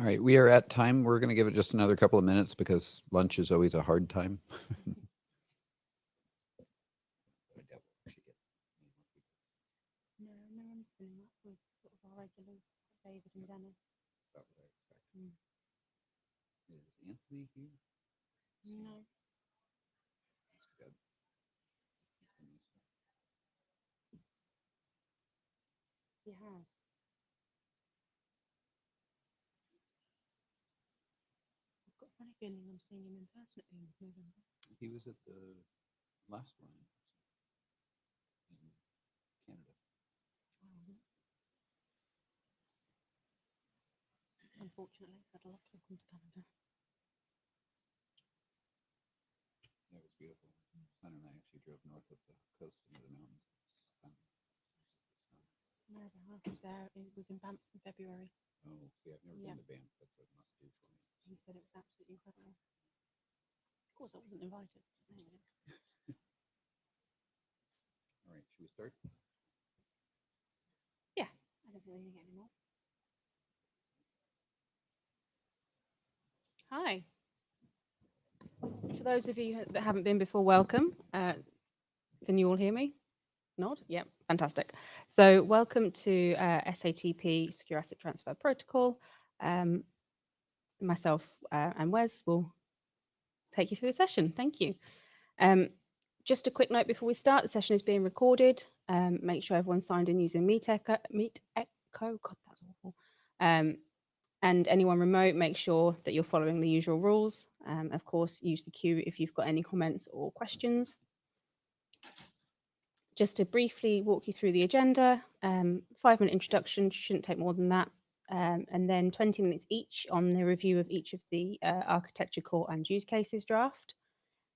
All right, we are at time. We're going to give it just another couple of minutes because lunch is always a hard time. No, no one's doing that with sort of our regulars, David and Dennis. Is Anthony here? No. That's good. He has. I've got a funny feeling I'm seeing him in person at the end of November. He was at the last one in Canada. Unfortunately, I'd love to have come to Canada. That was beautiful. Son and I actually drove north of the coast into the mountains. No, I was there. It was in Banff in February. Oh, see, I've never been to Banff. That's a must do for me. He said it was absolutely incredible. Of course, I wasn't invited. Anyway. All right, should we start? Yeah, I don't think we need to get any more. Hi. For those of you that haven't been before, welcome. Can you all hear me? Nod? Yep, fantastic. So welcome to SATP Secure Asset Transfer Protocol. Myself and Wes will take you through the session. Thank you. Just a quick note before we start, the session is being recorded. Make sure everyone's signed in using Meet Echo. God, that's awful. And anyone remote, make sure that you're following the usual rules. Of course, use the queue if you've got any comments or questions. Just to briefly walk you through the agenda, 5-minute introduction, shouldn't take more than that, and then 20 minutes each on the review of each of the architecture core and use cases draft.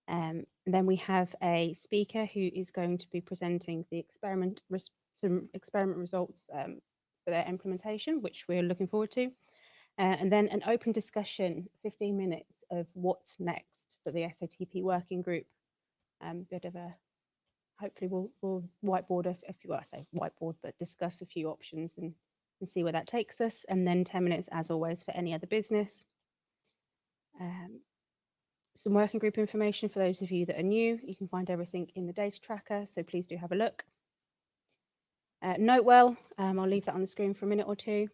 Then we have a speaker who is going to be presenting the some experiment results for their implementation, which we're looking forward to. And then an open discussion, 15 minutes of what's next for the SATP working group. Bit of a, hopefully we'll whiteboard, I say whiteboard, but discuss a few options and see where that takes us. And then 10 minutes, as always, for any other business. Some working group information for those of you that are new. You can find everything in the data tracker, so please do have a look. Note well, I'll leave that on the screen for a minute or two.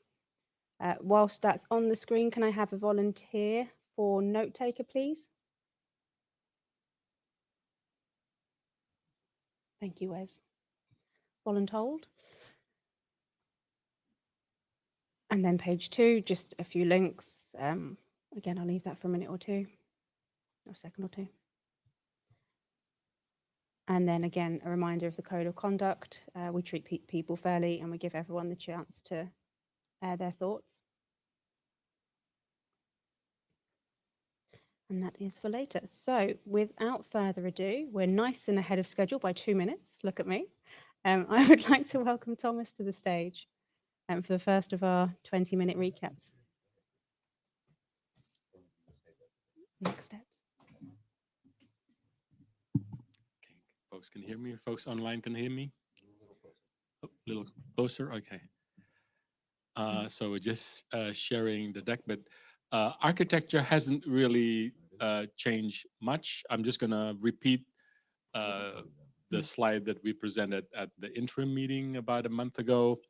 Whilst that's on the screen, can I have a volunteer for note taker, please? Thank you, Wes. Voluntold. And then page 2, just a few links. Again, I'll leave that for a minute or two, or a second or two. And then again, a reminder of the code of conduct. We treat people fairly and we give everyone the chance to air their thoughts. And that is for later. So without further ado, we're nice and ahead of schedule by 2 minutes. Look at me. I would like to welcome Thomas to the stage for the first of our 20-minute recaps. Next steps. Okay, folks can hear me. Folks online can hear me. A little closer. Okay. So we're just sharing the deck, but architecture hasn't really changed much. I'm just going to repeat the slide that we presented at the interim meeting about a month ago.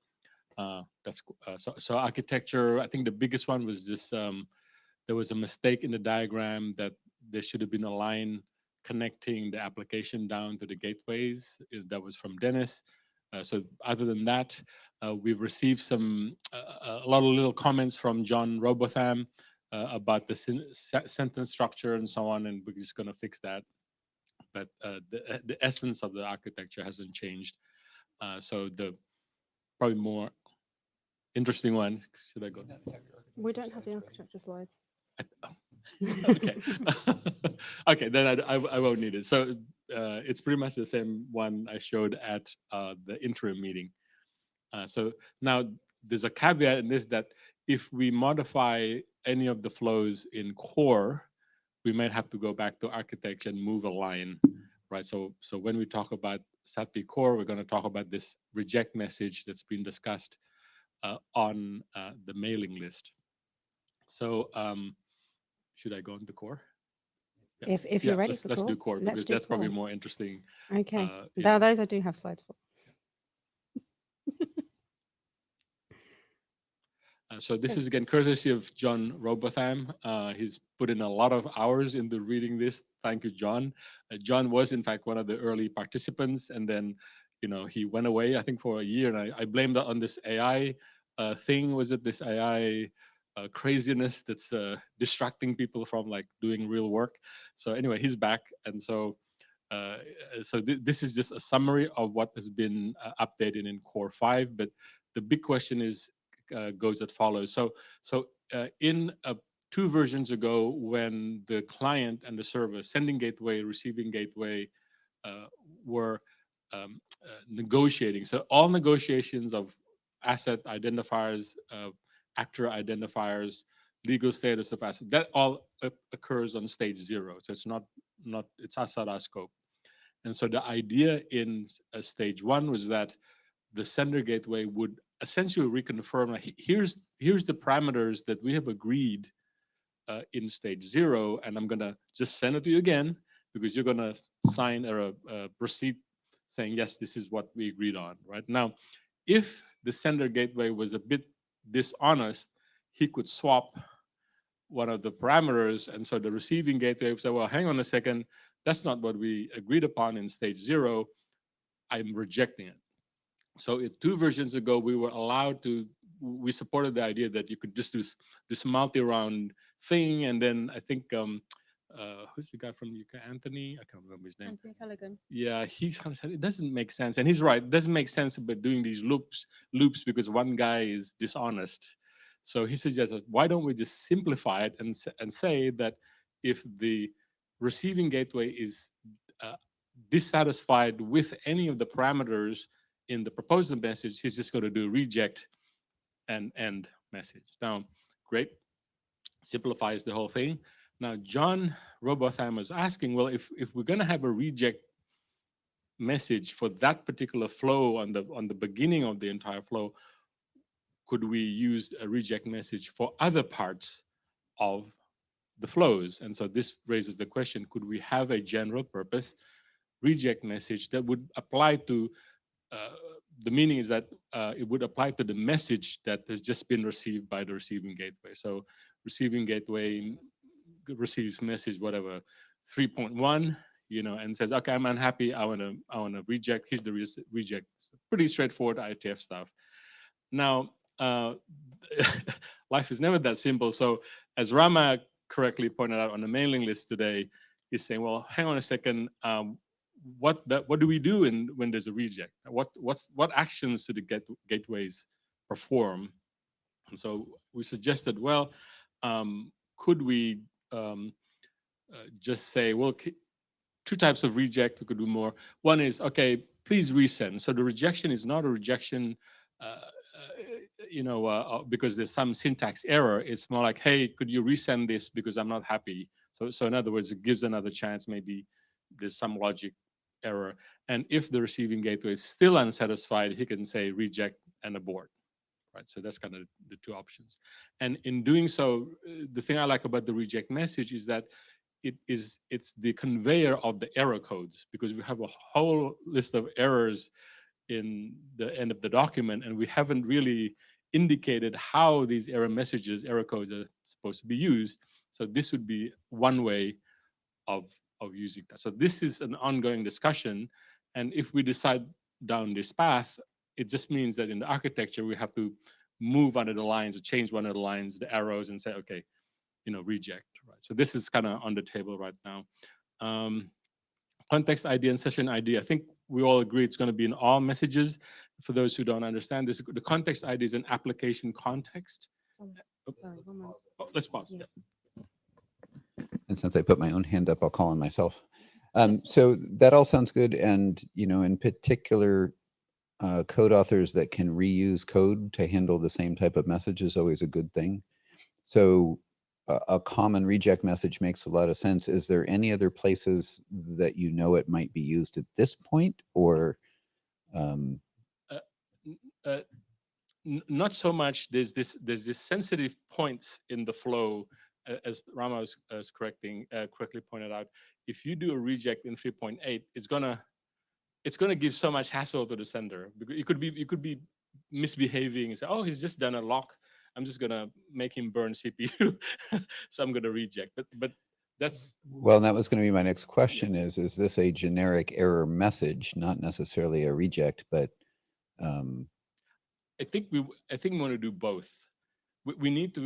So architecture, I think the biggest one was this, there was a mistake in the diagram that there should have been a line connecting the application down to the gateways. That was from Dennis. So other than that, we've received a lot of little comments from John Robotham about the sentence structure and so on, and we're just going to fix that. But the essence of the architecture hasn't changed. So the probably more interesting one, should I go? We don't have the architecture slides. Okay. Okay, then I won't need it. So it's pretty much the same one I showed at the interim meeting. So now there's a caveat in this, that if we modify any of the flows in core, we might have to go back to architecture and move a line, right? So when we talk about SATP core, we're going to talk about this reject message that's been discussed on the mailing list. So should I go into core? If you're ready let's for do core, core let's because do that's probably core. more interesting. Okay. you Now know. those I do have slides for. So this Okay. is again courtesy of John Robotham. He's put in a lot of hours into reading this. Thank you, John. John was in fact one of the early participants, and then he went away, I think, for a year. And I blame that on this AI thing. Was it this AI craziness that's distracting people from like doing real work? So anyway, he's back, and so this is just a summary of what has been updated in Core 5. But the big question is goes as follows. So in 2 versions ago, when the client and the server, sending gateway, receiving gateway, were negotiating. So all negotiations of asset identifiers, actor identifiers, legal status of asset, that all occurs on stage 0. So it's outside our scope. And so the idea in stage 1 was that the sender gateway would essentially reconfirm, like, here's the parameters that we have agreed in stage 0, and I'm gonna just send it to you again because you're gonna sign a receipt saying, yes, this is what we agreed on. Right now, if the sender gateway was a bit dishonest, he could swap one of the parameters, and so the receiving gateway would say, well, hang on a second, that's not what we agreed upon in stage 0. I'm rejecting it. So 2 versions ago, we supported the idea that you could just do this multi-round thing, and then I think who's the guy from UK, Anthony? I can't remember his name. Anthony Callaghan. Yeah, he's kind of said it doesn't make sense, and he's right. It doesn't make sense about doing these loops because one guy is dishonest. So he suggested, why don't we just simplify it and say that if the receiving gateway is dissatisfied with any of the parameters in the proposal message, he's just going to do reject and end message. Now, great, simplifies the whole thing. Now, John Robotham was asking, well, if we're going to have a reject message for that particular flow on the beginning of the entire flow, could we use a reject message for other parts of the flows? And so this raises the question, could we have a general purpose reject message that would apply to the meaning is that it would apply to the message that has just been received by the receiving gateway. So receiving gateway receives message whatever 3.1, and says, okay, I'm unhappy, I want to reject. Here's the reject. Pretty straightforward IETF stuff. Now life is never that simple. So as Rama correctly pointed out on the mailing list today, he's saying, well, hang on a second, what do we do when there's a reject? What actions do the gateways perform? And so we suggested, well, could we just say, well, 2 types of reject, we could do more. One is, okay, please resend. So the rejection is not a rejection because there's some syntax error. It's more like, hey, could you resend this because I'm not happy? So in other words, it gives another chance. Maybe there's some logic error. And if the receiving gateway is still unsatisfied, he can say reject and abort. Right, so that's kind of the 2 options. And in doing so, the thing I like about the reject message is that it's the conveyor of the error codes, because we have a whole list of errors in the end of the document, and we haven't really indicated how these error messages, error codes are supposed to be used. So this would be one way of using that. So this is an ongoing discussion, and if we decide down this path, it just means that in the architecture we have to move under the lines or change one of the lines, the arrows, and say, okay, reject. Right. So this is kind of on the table right now. Context ID and session ID. I think we all agree it's going to be in all messages. For those who don't understand this, the context ID is an application context. Sorry, one more. Let's pause. Yeah. And since I put my own hand up, I'll call on myself. So that all sounds good. And, in particular, code authors that can reuse code to handle the same type of message is always a good thing. So a common reject message makes a lot of sense. Is there any other places that it might be used at this point, or? not so much. There's this sensitive points in the flow, as Rama was correctly pointed out. If you do a reject in 3.8, it's gonna give so much hassle to the sender, because you could be misbehaving and say, oh, he's just done a lock. I'm just gonna make him burn CPU, so I'm gonna reject. But that's Well, and that was going to be my next question: is this a generic error message, not necessarily a reject, but um, I think we want to do both. We need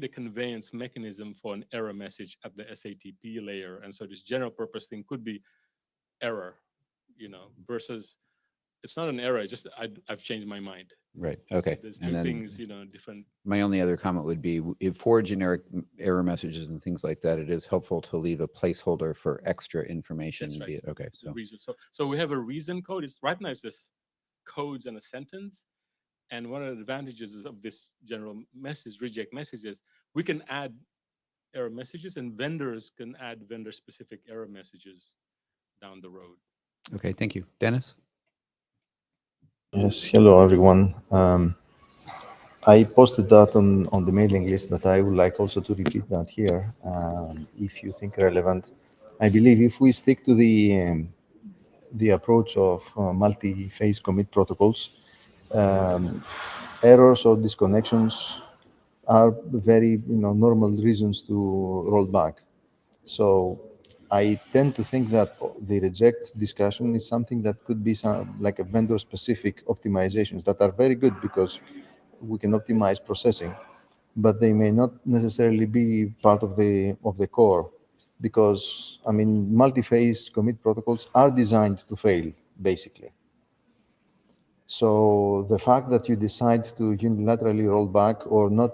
a conveyance mechanism for an error message at the SATP layer, and so this general purpose thing could be error, versus it's not an error. It's just I've changed my mind. right? So Okay, there's and two then things, different. my only other comment would be if for generic error messages and things like that, it is helpful to leave a placeholder for extra information. That's right. Be it okay. The So reason. So we have a reason code. It's right now it's this codes and a sentence. And one of the advantages of this general message, reject messages, we can add error messages, and vendors can add vendor specific error messages down the road. okay, thank you, Dennis. Yes, hello everyone. I posted that on the mailing list, but I would like also to repeat that here, if you think relevant. I believe if we stick to the approach of multi-phase commit protocols, errors or disconnections are very normal reasons to roll back. So I tend to think that the reject discussion is something that could be some like a vendor-specific optimizations that are very good because we can optimize processing, but they may not necessarily be part of the core, because I mean multi-phase commit protocols are designed to fail basically. So the fact that you decide to unilaterally roll back or not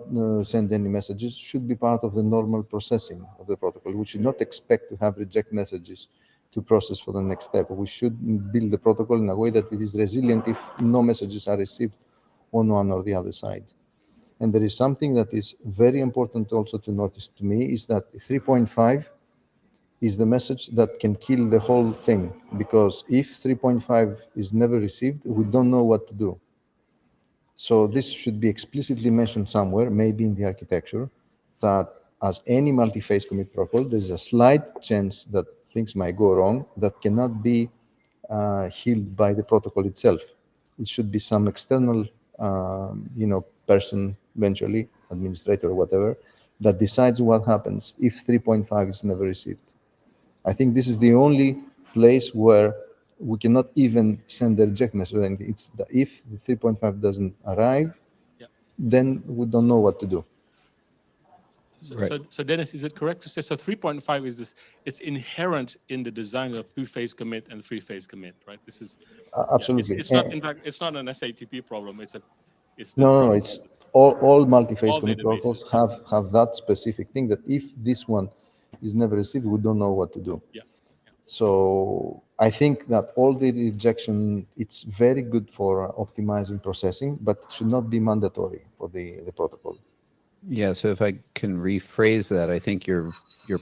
send any messages should be part of the normal processing of the protocol. We should not expect to have reject messages to process for the next step. We should build the protocol in a way that it is resilient if no messages are received on one or the other side. And there is something that is very important also to notice to me is that 3.5 is the message that can kill the whole thing, because if 3.5 is never received, we don't know what to do. So this should be explicitly mentioned somewhere, maybe in the architecture, that as any multi-phase commit protocol, there's a slight chance that things might go wrong that cannot be healed by the protocol itself. It should be some external, person, eventually administrator or whatever, that decides what happens if 3.5 is never received. I think this is the only place where we cannot even send the reject message or anything. It's if the 3.5 doesn't arrive, Yeah. then we don't know what to do. So, Right. so Dennis, is it correct to say so? 3.5 is this? It's inherent in the design of two-phase commit and three-phase commit, right? This is Absolutely. It's not, in fact, it's not an SATP problem. It's the No, problem. it's all multi-phase All commit databases. protocols have that specific thing that if this one is never received, we don't know what to do. Yeah. So I think that all the rejection, it's very good for optimizing processing, but it should not be mandatory for the protocol. Yeah, so if I can rephrase that, I think your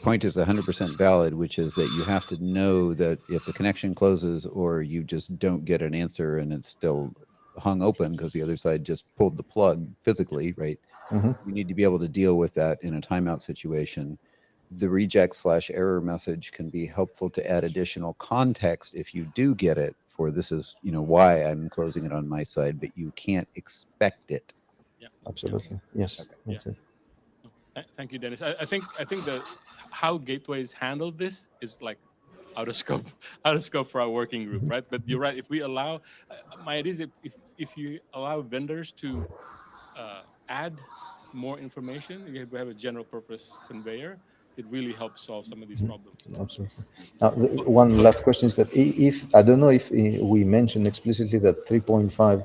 point is 100% valid, which is that you have to know that if the connection closes or you just don't get an answer and it's still hung open because the other side just pulled the plug physically, right? Mhm. You need to be able to deal with that in a timeout situation. The reject/error message can be helpful to add additional context if you do get it for this is, why I'm closing it on my side, but you can't expect it. Yeah. Absolutely. Yes, Okay. that's it. Thank you, Dennis. I think the how gateways handle this is like out of scope, out of scope for our working group, right? But you're right. If we allow, my idea is if you allow vendors to add more information, we have a general purpose conveyor. It really helps solve some of these problems. Absolutely. Now, one last question is that if I don't know if we mentioned explicitly that 3.5,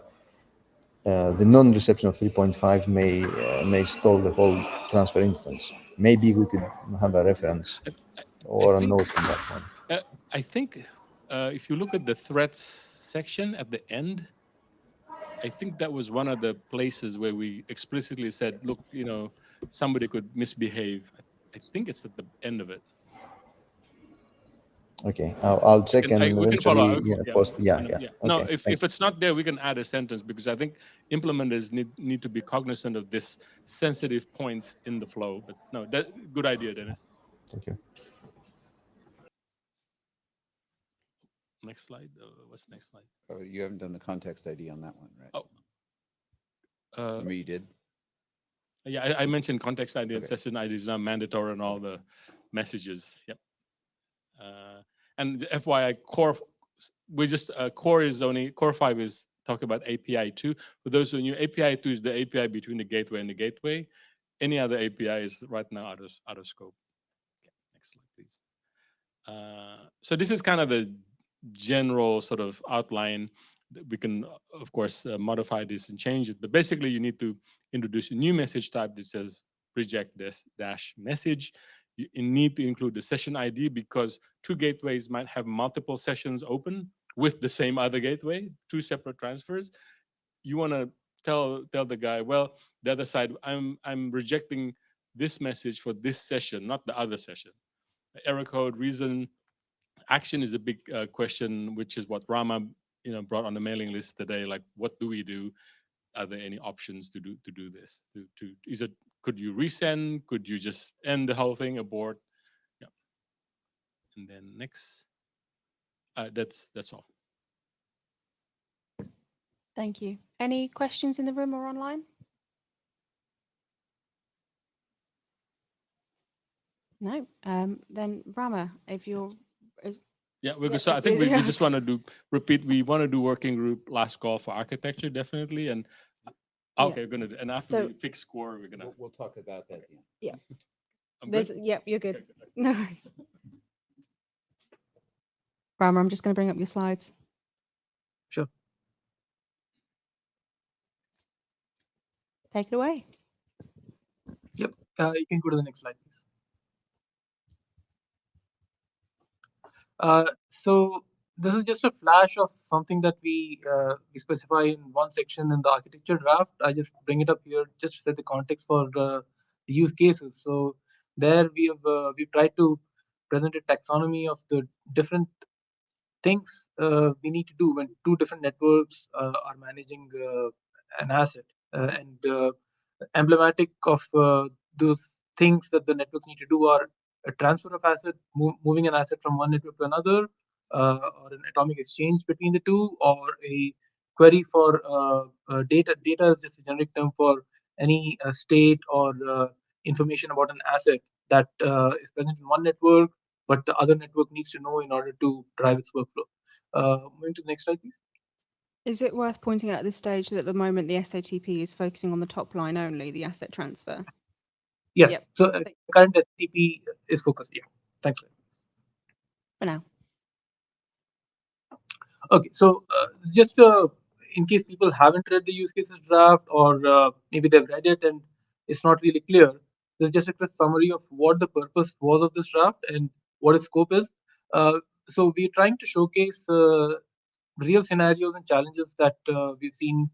the non-reception of 3.5 may stall the whole transfer instance. Maybe we could have a reference I, I I or a think note on that one. uh, I think if you look at the threats section at the end, I think that was one of the places where we explicitly said, look, somebody could misbehave. I think it's at the end of it. Okay, I'll check we and can follow eventually up. post. Yeah. No, Okay, if it's not there, we can add a sentence, because I think implementers need to be cognizant of this sensitive points in the flow. But no, that good idea, Dennis. thank you. Next slide. What's the next slide? Oh, you haven't done the context ID on that one, right? Oh, Remember you did? yeah, I mentioned context ID and Okay. session ID is now mandatory on all the messages. Yep. And the FYI, core, we just core is only core 5 is talking about API 2. For those who knew, API 2 is the API between the gateway and the gateway. Any other API is right now out of scope. Okay, next slide, please. So this is kind of the general sort of outline. We can, of course, modify this and change it. But basically, you need to introduce a new message type that says reject this dash message. You need to include the session ID, because two gateways might have multiple sessions open with the same other gateway, two separate transfers. You want to tell the guy, well, the other side, I'm rejecting this message for this session, not the other session. Error code, reason, action is a big question, which is what Rama brought on the mailing list today. Like, what do we do? Are there any options to do this? Is it, could you resend? Could you just end the whole thing, abort? Yeah. And then next, that's all. Thank you. Any questions in the room or online? No. Then Rama, if you're Yeah, we're Yeah, good. So I think we yeah. just want to repeat. We want to do working group last call for architecture, definitely. And Yeah. okay, we're gonna do, and after So- we fix core, we're gonna. We'll talk about that at the end. Yeah. I'm There's good? yep, you're good. No worries. Rama, I'm just going to bring up your slides. Sure. Take it away. Yep. You can go to the next slide, please. So this is just a flash of something that we specify in one section in the architecture draft. I just bring it up here just to set the context for the use cases. So there we've tried to present a taxonomy of the different things we need to do when two different networks are managing an asset. And emblematic of those things that the networks need to do are a transfer of asset, moving an asset from one network to another, or an atomic exchange between the two, or a query for data. Data is just a generic term for any state or information about an asset that is present in one network, but the other network needs to know in order to drive its workflow. Moving to the next slide, please. Is it worth pointing out at this stage that at the moment the SATP is focusing on the top line only, the asset transfer? Yes. Yep. So current STP is focused. Yeah. Thanks. For now. Okay. So just in case people haven't read the use cases draft, or maybe they've read it and it's not really clear, there's just a quick summary of what the purpose was of this draft and what its scope is. So we're trying to showcase real scenarios and challenges that we've seen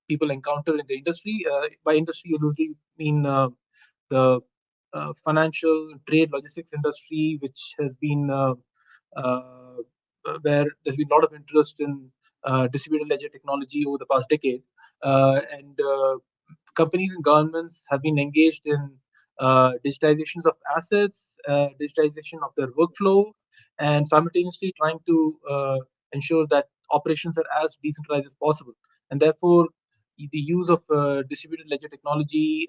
people encounter in the industry. By industry, you usually mean the financial, trade, logistics industry, which has been where there's been a lot of interest in distributed ledger technology over the past decade, and companies and governments have been engaged in digitization of assets, digitization of their workflow, and simultaneously trying to ensure that operations are as decentralized as possible. And therefore, the use of distributed ledger technology,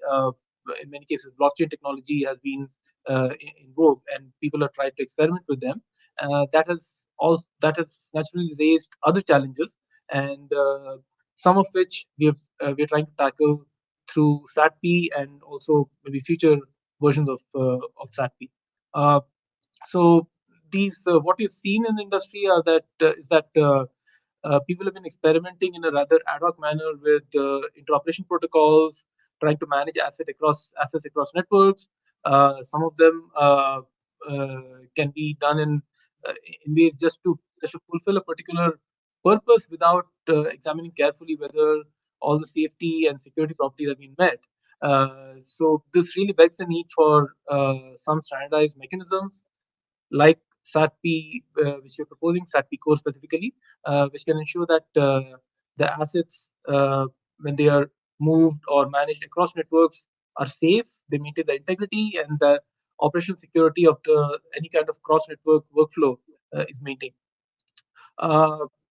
in many cases blockchain technology, has been in vogue, and people have tried to experiment with them. That has naturally raised other challenges, and some of which we're trying to tackle through SATP and also maybe future versions of SATP. So these what we've seen in the industry are that is that people have been experimenting in a rather ad hoc manner with interoperation protocols, trying to manage assets across networks. Some of them can be done in ways just to fulfill a particular purpose without examining carefully whether all the safety and security properties have been met. So this really begs the need for some standardized mechanisms, like SATP, which you're proposing, SATP core specifically, which can ensure that the assets, when they are moved or managed across networks, are safe, they maintain the integrity, and the operational security of the any kind of cross-network workflow is maintained.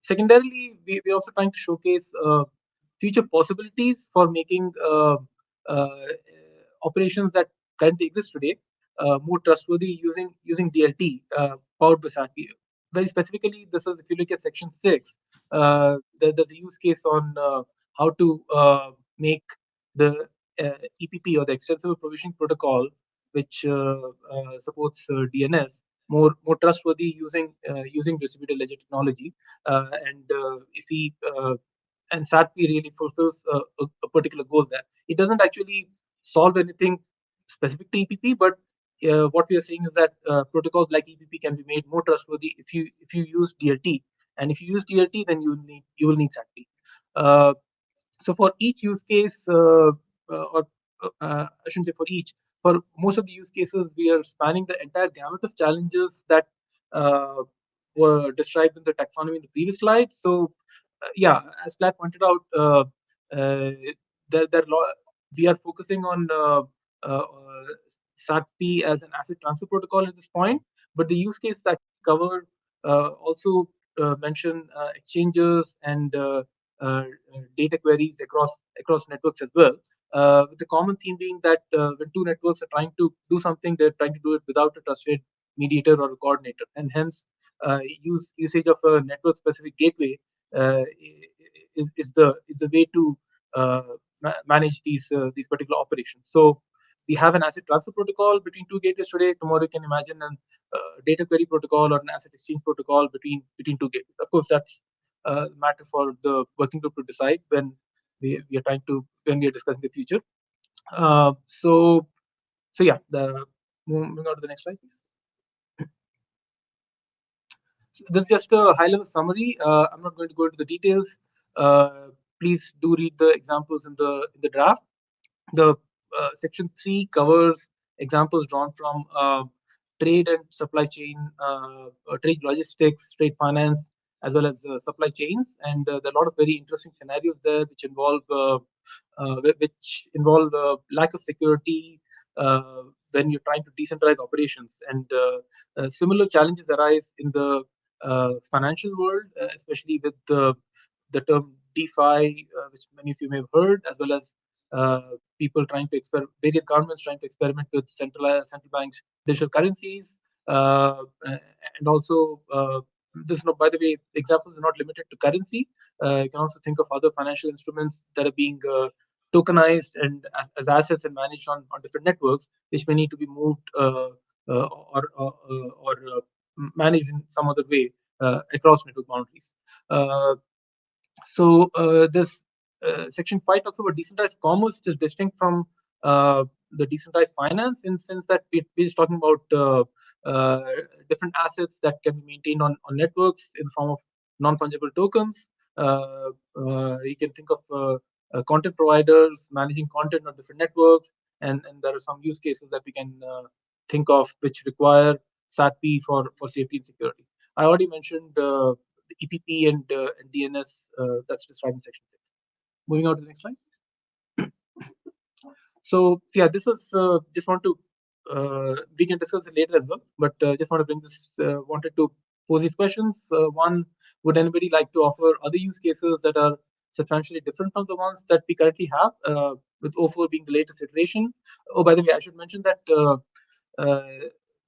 Secondarily, we're also trying to showcase future possibilities for making uh, operations that currently exist today more trustworthy using DLT powered by SATP. Very specifically, this is if you look at section 6, there's a use case on how to make the EPP, or the Extensible Provisioning Protocol, which supports DNS, more trustworthy using distributed ledger technology. If we and SATP really fulfills a particular goal there. It doesn't actually solve anything specific to EPP, but what we are saying is that protocols like EPP can be made more trustworthy if you use DLT, and if you use DLT, then you will need SATP. So for each use case, or I shouldn't say for each, for most of the use cases, we are spanning the entire gamut of challenges that uh, were described in the taxonomy in the previous slide. So, yeah, as Vlad pointed out, we are focusing on SATP as an asset transfer protocol at this point, but the use case that we cover also mention exchanges and uh, data queries across networks as well. With the common theme being that when two networks are trying to do something, they're trying to do it without a trusted mediator or a coordinator, and hence usage of a network-specific gateway is the way to manage these particular operations. So we have an asset transfer protocol between two gateways today. Tomorrow you can imagine a data query protocol or an asset exchange protocol between two gateways. Of course, that's matter for the working group to decide when we are when we are discussing the future. So yeah, moving on to the next slide, please. So this is just a high-level summary. I'm not going to go into the details. Please do read the examples in the draft. The section 3 covers examples drawn from trade and supply chain, trade logistics, trade finance, as well as supply chains, and there are a lot of very interesting scenarios there which involve lack of security when you're trying to decentralize operations, and similar challenges arise in the financial world, especially with the term DeFi, which many of you may have heard, as well as people trying to various governments trying to experiment with central banks' digital currencies, and also this. By the way, examples are not limited to currency. You can also think of other financial instruments that are being tokenized and as assets and managed on different networks, which may need to be moved or managed in some other way across network boundaries. This section 5 talks about decentralized commerce, which is distinct from the decentralized finance in the sense that we're just talking about different assets that can be maintained on networks in the form of non-fungible tokens. You can think of content providers managing content on different networks, and there are some use cases that we can think of which require SATP for safety and security. I already mentioned EPP and DNS that's described in section 6. Moving on to the next slide. So yeah, this is just want to we can discuss it later as well, but just want to bring this. Wanted to pose these questions. One, would anybody like to offer other use cases that are substantially different from the ones that we currently have, with O4 being the latest iteration? Oh, by the way, I should mention that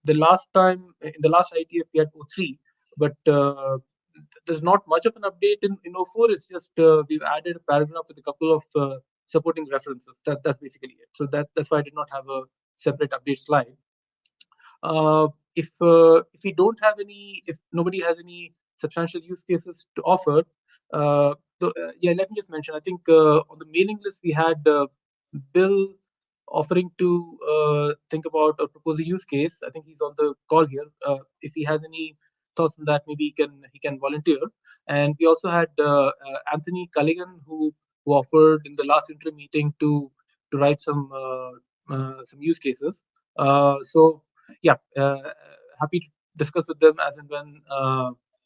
the last time in the last IETF we had O3, but there's not much of an update in O4. It's just we've added a paragraph with a couple of supporting references. That's basically it. So that's why I did not have a separate update slide. If we don't have any, if nobody has any substantial use cases to offer, yeah, let me just mention. I think on the mailing list we had Bill offering to think about or propose a use case. I think he's on the call here. If he has any thoughts on that, maybe he can volunteer. And we also had Anthony Culligan who offered in the last interim meeting to write some use cases. So yeah, happy discuss with them as and when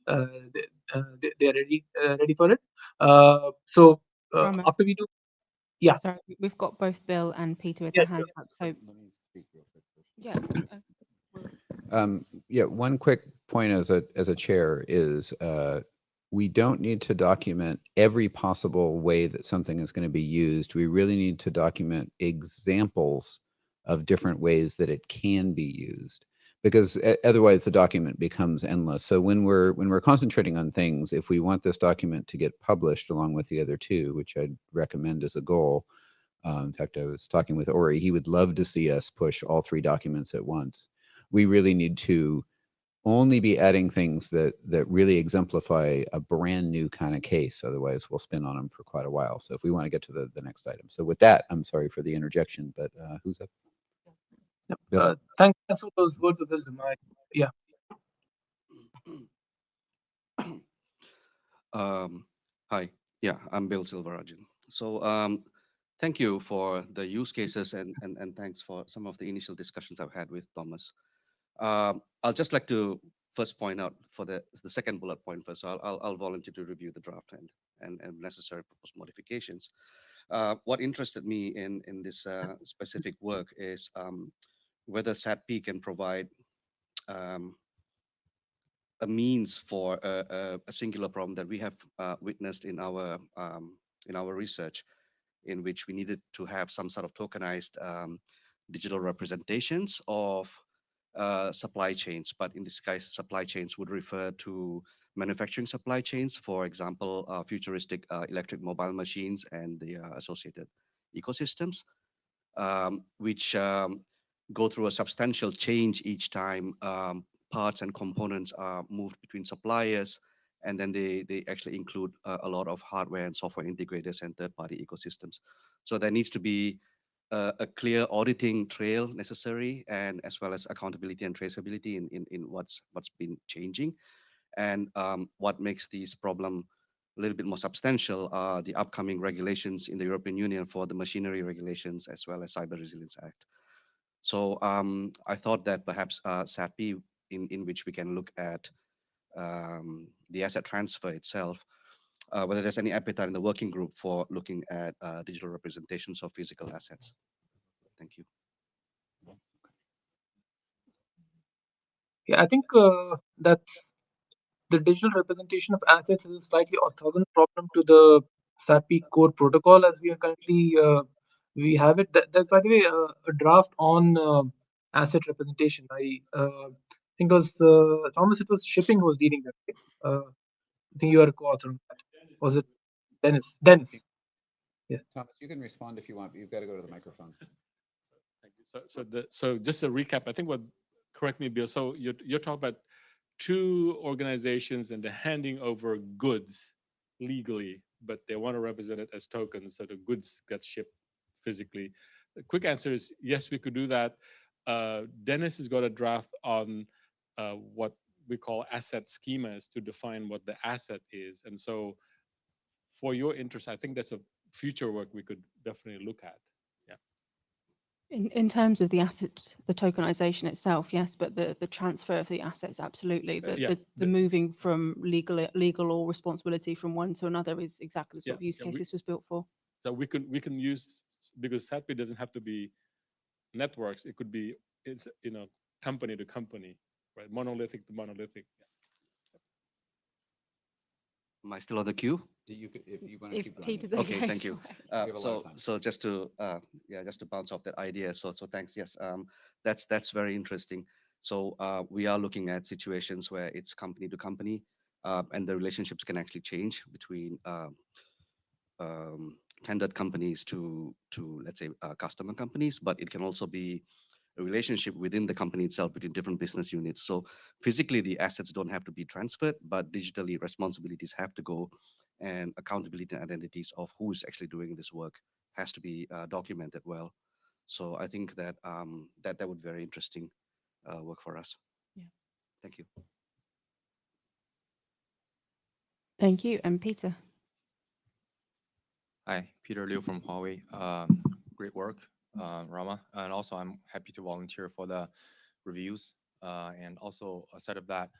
they are ready for it. So Ramos, after we do, yeah, sorry, we've got both Bill and Peter with yeah, their hands up. So Let me speak real quick first. yeah, Yeah, one quick point as a chair is we don't need to document every possible way that something is going to be used. We really need to document examples of different ways that it can be used, because otherwise the document becomes endless. So when we're concentrating on things, if we want this document to get published along with the other two, which I'd recommend as a goal. In fact, I was talking with Ori. He would love to see us push all three documents at once. We really need to only be adding things that really exemplify a brand new kind of case. Otherwise, we'll spin on them for quite a while. So if we want to get to the next item. So with that, I'm sorry for the interjection, but who's up? Bill? thanks for those words of wisdom. Yeah. Hi, yeah, I'm Bill Silverajan. So thank you for the use cases and thanks for some of the initial discussions I've had with Thomas. I'll just like to first point out for the second bullet point first. So I'll volunteer to review the draft and necessary proposed modifications. What interested me in this specific work is whether SATP can provide um, a means for a singular problem that we have witnessed in our research, in which we needed to have some sort of tokenized digital representations of supply chains. But in this case, supply chains would refer to manufacturing supply chains, for example, futuristic electric mobile machines and the associated ecosystems, which go through a substantial change each time parts and components are moved between suppliers, and then they actually include a lot of hardware and software integrators and third-party ecosystems. So there needs to be a clear auditing trail necessary, and as well as accountability and traceability in what's been changing. And what makes this problem a little bit more substantial are the upcoming regulations in the European Union for the machinery regulations, as well as Cyber Resilience Act. So I thought that perhaps SATP, in which we can look at the asset transfer itself, whether there's any appetite in the working group for looking at digital representations of physical assets. Thank you. Yeah, I think that's the digital representation of assets is a slightly orthogonal problem to the SATP core protocol as we are currently we have it. There's, by the way, a draft on asset representation. I think it was Thomas. It was shipping who was leading that. I think you are a co-author on that. Was it Dennis? Dennis. Yeah. Thomas, you can respond if you want, but you've got to go to the microphone. Thank you. So just a recap. I think correct me, Bill. So you're talking about two organizations and the handing over goods legally, but they want to represent it as tokens, so the goods get shipped physically. The quick answer is yes, we could do that. Dennis has got a draft on what we call asset schemas to define what the asset is, and so for your interest, I think that's a future work we could definitely look at. in terms of the asset, the tokenization itself, yes, but the transfer of the assets, absolutely. The moving from legal or responsibility from one to another is exactly the sort of use case this was built for. So we can use, because SATP doesn't have to be networks. It could be company to company, right? Monolithic to monolithic. Am I still on the queue? If you want to keep going. Peter's Okay, thank you. So Just to bounce off that idea. So thanks. Yes, that's very interesting. So we are looking at situations where it's company to company, and the relationships can actually change between tendered companies to let's say customer companies, but it can also be a relationship within the company itself between different business units. So physically the assets don't have to be transferred, but digitally responsibilities have to go, and accountability and identities of who is actually doing this work has to be documented well. So I think that that would be very interesting work for us. Yeah. Thank you. Thank you. And Peter. Hi, Peter Liu from Huawei. Great work, Rama. And also I'm happy to volunteer for the reviews. And also aside of that,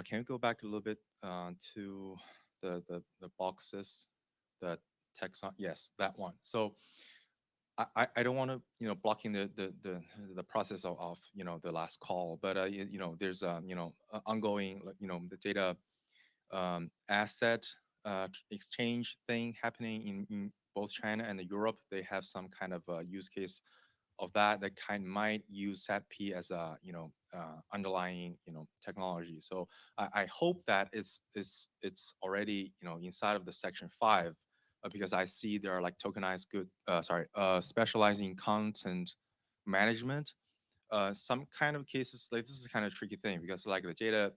can we go back a little bit to the boxes, the text on, yes, that one. So I don't want to blocking the process of the last call, but there's ongoing the data asset exchange thing happening in both China and Europe. They have some kind of use case of that kind might use SATP as a underlying technology. So I hope that it's already inside of the section 5, because I see there are like tokenized good specializing content management. Some kind of cases like this is kind of tricky thing, because like the data,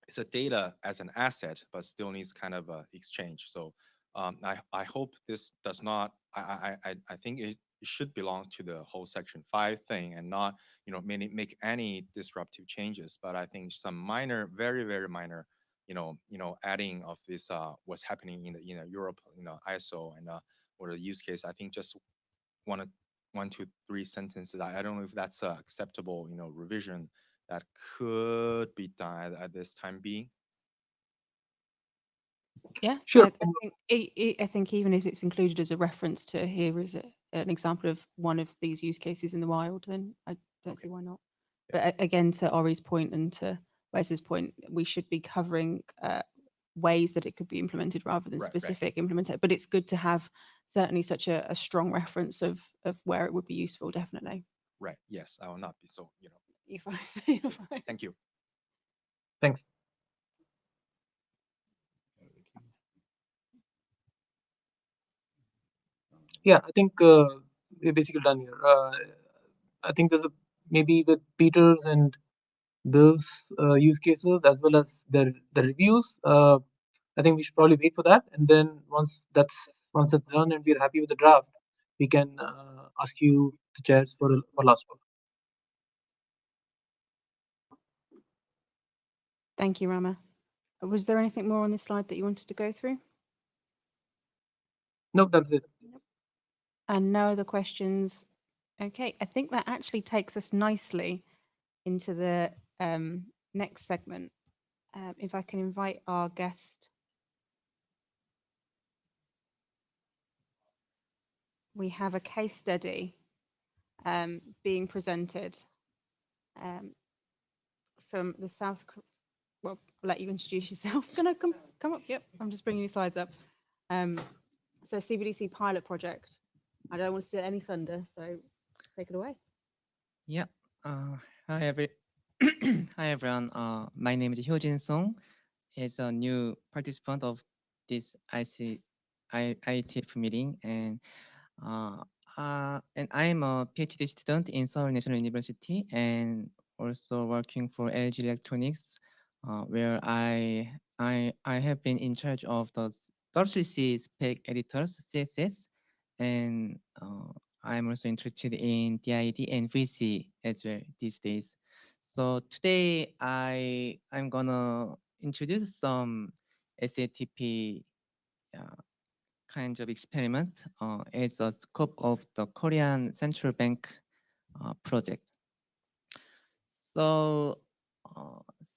it's a data as an asset, but still needs kind of exchange. So I hope this does not. I think it should belong to the whole Section 5 thing, and not make any disruptive changes. But I think some minor, very very minor, adding of this what's happening in the Europe, ISO and or the use case. I think just one, 2, 3 sentences. I don't know if that's a acceptable revision that could be done at this time being. Yes, Sure. I think even if it's included as a reference to here is an example of one of these use cases in the wild, then I don't see why not. But again, to Ori's point and to Wes's point, we should be covering ways that it could be implemented rather than Right. specific implementation. But it's good to have certainly such a strong reference of where it would be useful, definitely. Right. Yes, I will not be so. You're fine. You're fine. Thank you. Thanks. Yeah, I think we're basically done here. I think there's maybe with Peter's and Bill's use cases as well as the reviews. I think we should probably wait for that, and then once it's done and we're happy with the draft, we can ask you the chairs for last word. Thank you, Rama. Was there anything more on this slide that you wanted to go through? No, that's it. And no other questions. Okay, I think that actually takes us nicely into the next segment. If I can invite our guest. We have a case study being presented from the South. Well, I'll let you introduce yourself. Can I come up? Yep, I'm just bringing your slides up. So CBDC pilot project. I don't want to steal any thunder, so take it away. Yeah. Hi, hi everyone. My name is Hyojin Song. Is a new participant of this IETF meeting, and I'm a PhD student in Seoul National University, and also working for LG Electronics, where I have been in charge of the WC spec editors, CSS, and I'm also interested in DID and VC as well these days. So today I'm gonna introduce some SATP kind of experiment as a scope of the Korean Central Bank project. So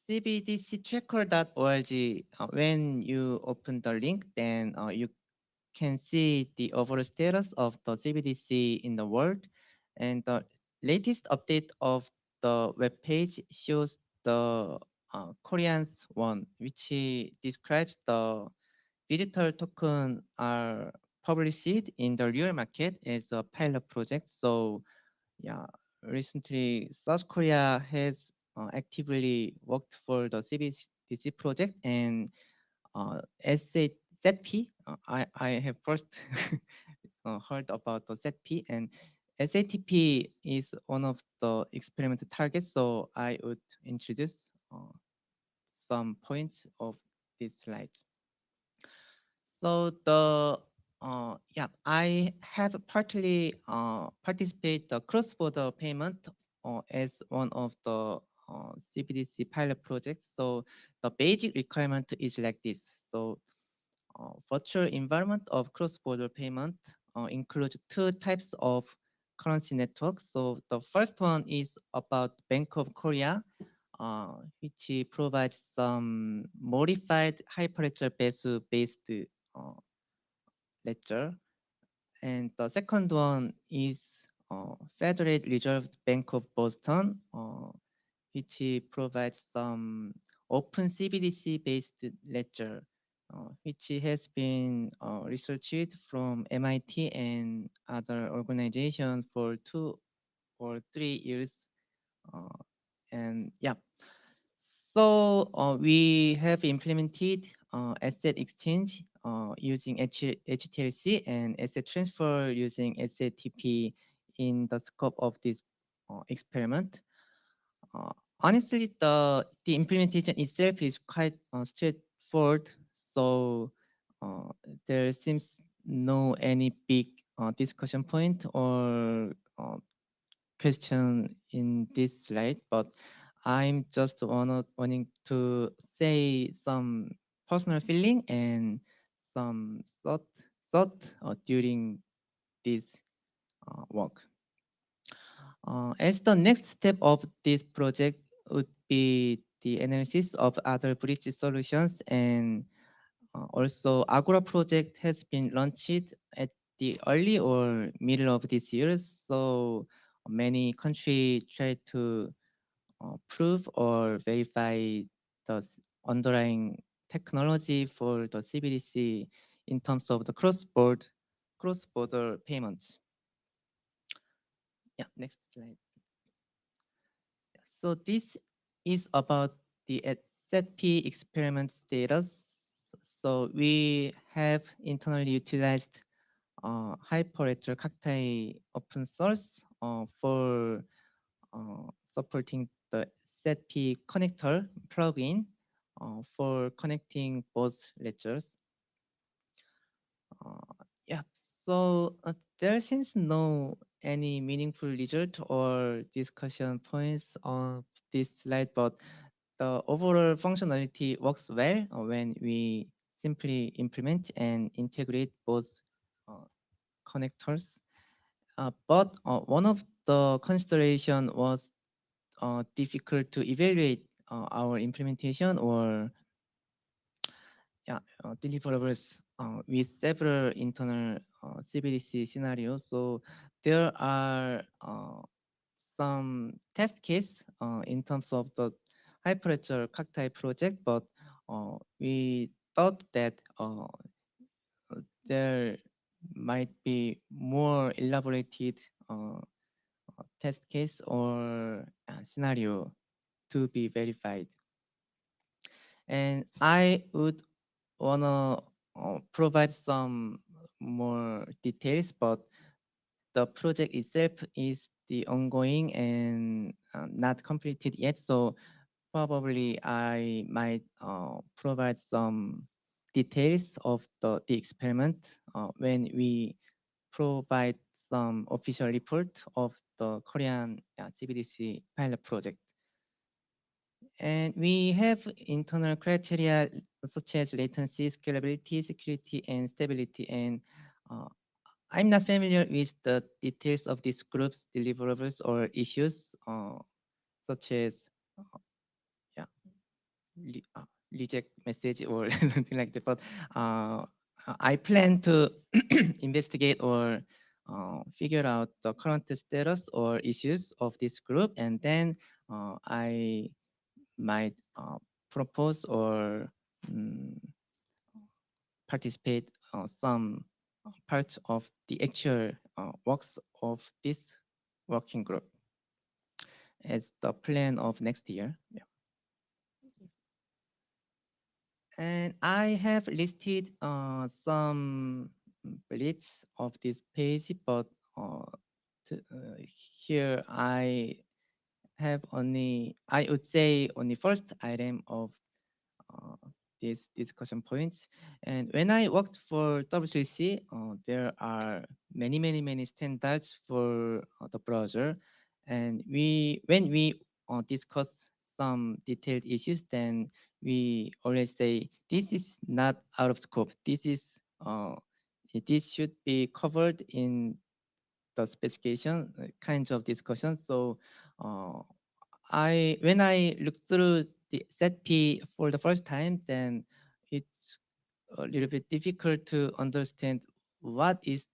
cbdctracker.org, when you open the link, then you can see the overall status of the CBDC in the world, and the latest update of the web page shows the Korean's one, which describes the digital token are published in the real market as a pilot project. So yeah, recently South Korea has actively worked for the CBDC project, and SATP, I have first heard about the SATP, and SATP is one of the experimental targets. So I would introduce some points of this slide. So I have partly participated the cross-border payment as one of the CBDC pilot projects. So the basic requirement is like this. So virtual environment of cross-border payment includes two types of currency networks. So the first one is about Bank of Korea, which provides some modified hyperlecture based lecture. And the second one is Federal Reserve Bank of Boston, which provides some open CBDC based lecture, which has been researched from MIT and other organizations for 2 or 3 years. And yeah, so we have implemented asset exchange using HTLC and asset transfer using SATP in the scope of this experiment. Honestly, the implementation itself is quite straightforward. So there seems no any big discussion point or question in this slide, but I'm just wanting to say some personal feeling and some thought during this work. As the next step of this project would be the analysis of other bridge solutions, and also Agora project has been launched at the early or middle of this year. So many countries try to prove or verify the underlying technology for the CBDC in terms of the cross-border payments. Yeah, next slide. So this is about the SATP experiment status. So we have internally utilized hyperledger Cacti open source for supporting the SATP connector plugin for connecting both ledgers. Yeah, so there seems no any meaningful result or discussion points on this slide, but the overall functionality works well when we simply implement and integrate both connectors. But one of the consideration was difficult to evaluate our implementation or deliverables with several internal CBDC scenarios. So there are some test case in terms of the hyperledger Cacti project, but we thought that there might be more elaborated test case or scenario to be verified. And I would wanna provide some more details, but the project itself is the ongoing and not completed yet. So probably I might provide some details of the experiment when we provide some official report of the Korean CBDC pilot project. And we have internal criteria such as latency, scalability, security, and stability. And I'm not familiar with the details of these groups, deliverables, or issues, such as reject message or something like that. But I plan to investigate or figure out the current status or issues of this group, and then I might propose or participate some parts of the actual works of this working group as the plan of next year. Yeah. And I have listed some bullets of this page, but here I have only, I would say only first item of these discussion points. And when I worked for W3C, there are many standards for the browser. And when we discuss some detailed issues, then we always say this is not out of scope. This is this should be covered in the specification kinds of discussion. So when I look through the SATP for the first time, then it's a little bit difficult to understand what is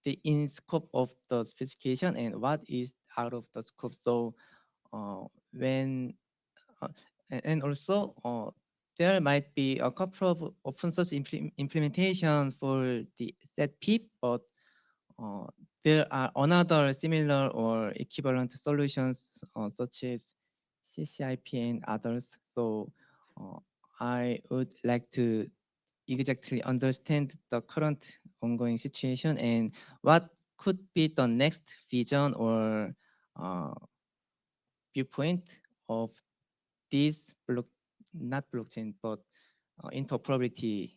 the in scope of the specification and what is out of the scope. So when and also there might be a couple of open source implementation for the SATP, but there are another similar or equivalent solutions such as CCIP and others. So I would like to exactly understand the current ongoing situation and what could be the next vision or viewpoint of this not blockchain, but interoperability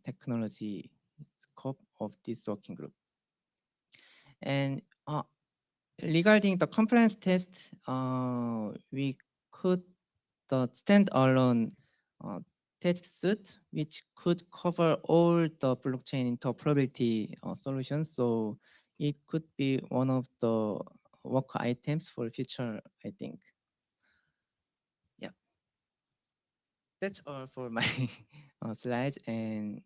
technology scope of this working group. And regarding the compliance test, we could the standalone test suite, which could cover all the blockchain interoperability solutions. So it could be one of the work items for future, I think. Yeah, that's all for my slides. And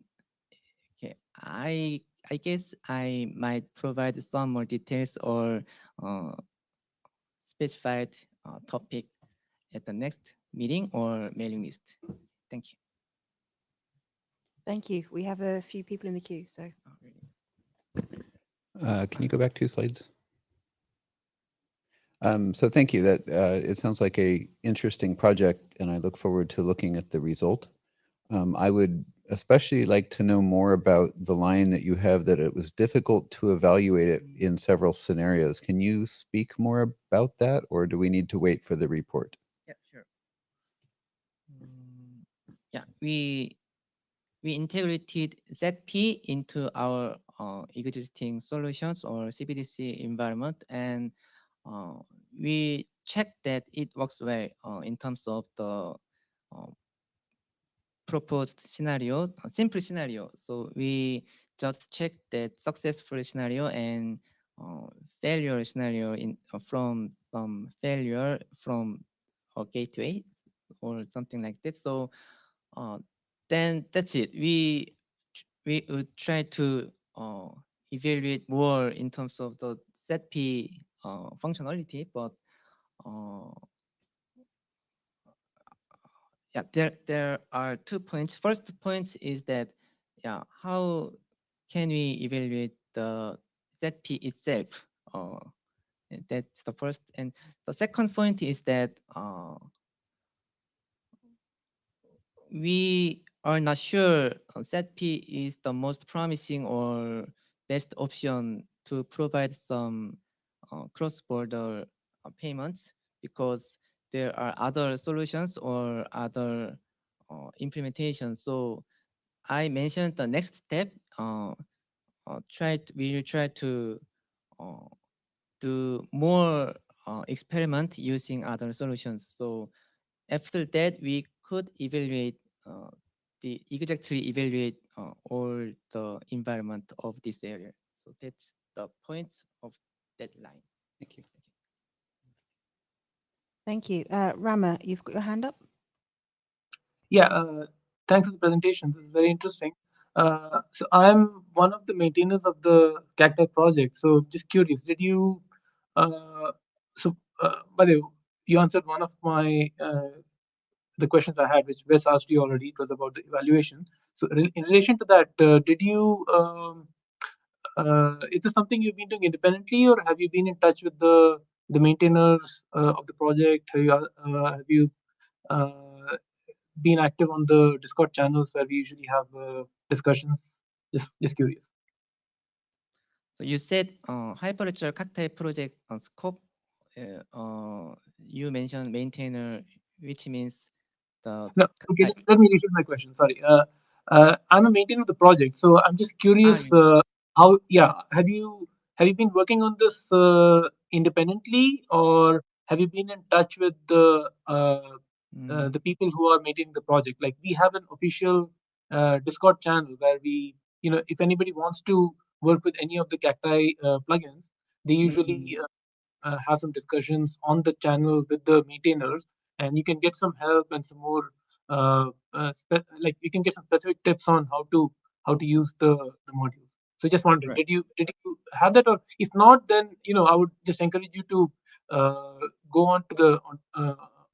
okay, I guess I might provide some more details or specified topic at the next meeting or mailing list. Thank you. Thank you. We have a few people in the queue, so. Can you go back 2 slides? So thank you. That it sounds like a interesting project, and I look forward to looking at the result. I would especially like to know more about the line that you have that it was difficult to evaluate it in several scenarios. Can you speak more about that, or do we need to wait for the report? Yeah, sure. Yeah, we integrated ZP into our existing solutions or CBDC environment, and we checked that it works well in terms of the proposed scenario, a simple scenario. So we just checked that successful scenario and failure scenario from some failure from a gateway or something like that. So then that's it. We would try to evaluate more in terms of the SATP functionality, but yeah, there are 2 points. First point is that how can we evaluate the ZP itself? That's the first, and the second point is that we are not sure ZP is the most promising or best option to provide some cross-border payments, because there are other solutions or other implementations. So I mentioned the next step. We will try to do more experiment using other solutions. So after that, we could evaluate exactly evaluate all the environment of this area. So that's the points of that line. Thank you. Thank you. Rama, you've got your hand up. Yeah, thanks for the presentation. This is very interesting. So I'm one of the maintainers of the Cacti project. So just curious, did you, by the way, you answered one of my, the questions I had, which Wes asked you already. It was about the evaluation. So in relation to that, did you, is this something you've been doing independently, or have you been in touch with the maintainers of the project? Have you been active on the Discord channels where we usually have discussions? Just curious. So you said hypervirtual Cacti project scope. You mentioned maintainer, which means the. No, okay. Let me rephrase my question. Sorry. I'm a maintainer of the project, so I'm just curious. How? Yeah. Have you been working on this independently, or have you been in touch with the people who are maintaining the project? Like, we have an official Discord channel where we, if anybody wants to work with any of the Cacti plugins, they usually have some discussions on the channel with the maintainers, and you can get some help and some more like you can get some specific tips on how to use the modules. So just wondering, Right. did you have that, or if not, then I would just encourage you to go on to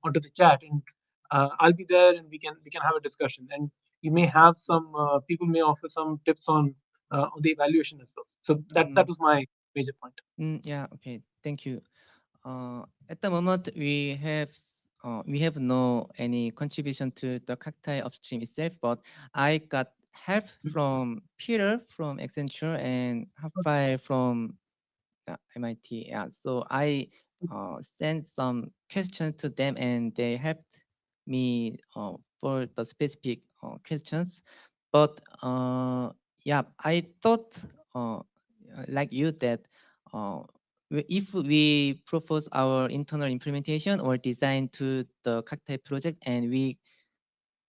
onto the chat, and I'll be there, and we can have a discussion, and you may have some people may offer some tips on the evaluation as well. So that was my major point. Yeah, okay, thank you. At the moment, we have no any contribution to the Cacti upstream itself, but I got help from Peter from Accenture and Hafai from MIT. Yeah, so I sent some questions to them, and they helped me for the specific questions. But yeah, I thought like you that if we propose our internal implementation or design to the Cacti project, and we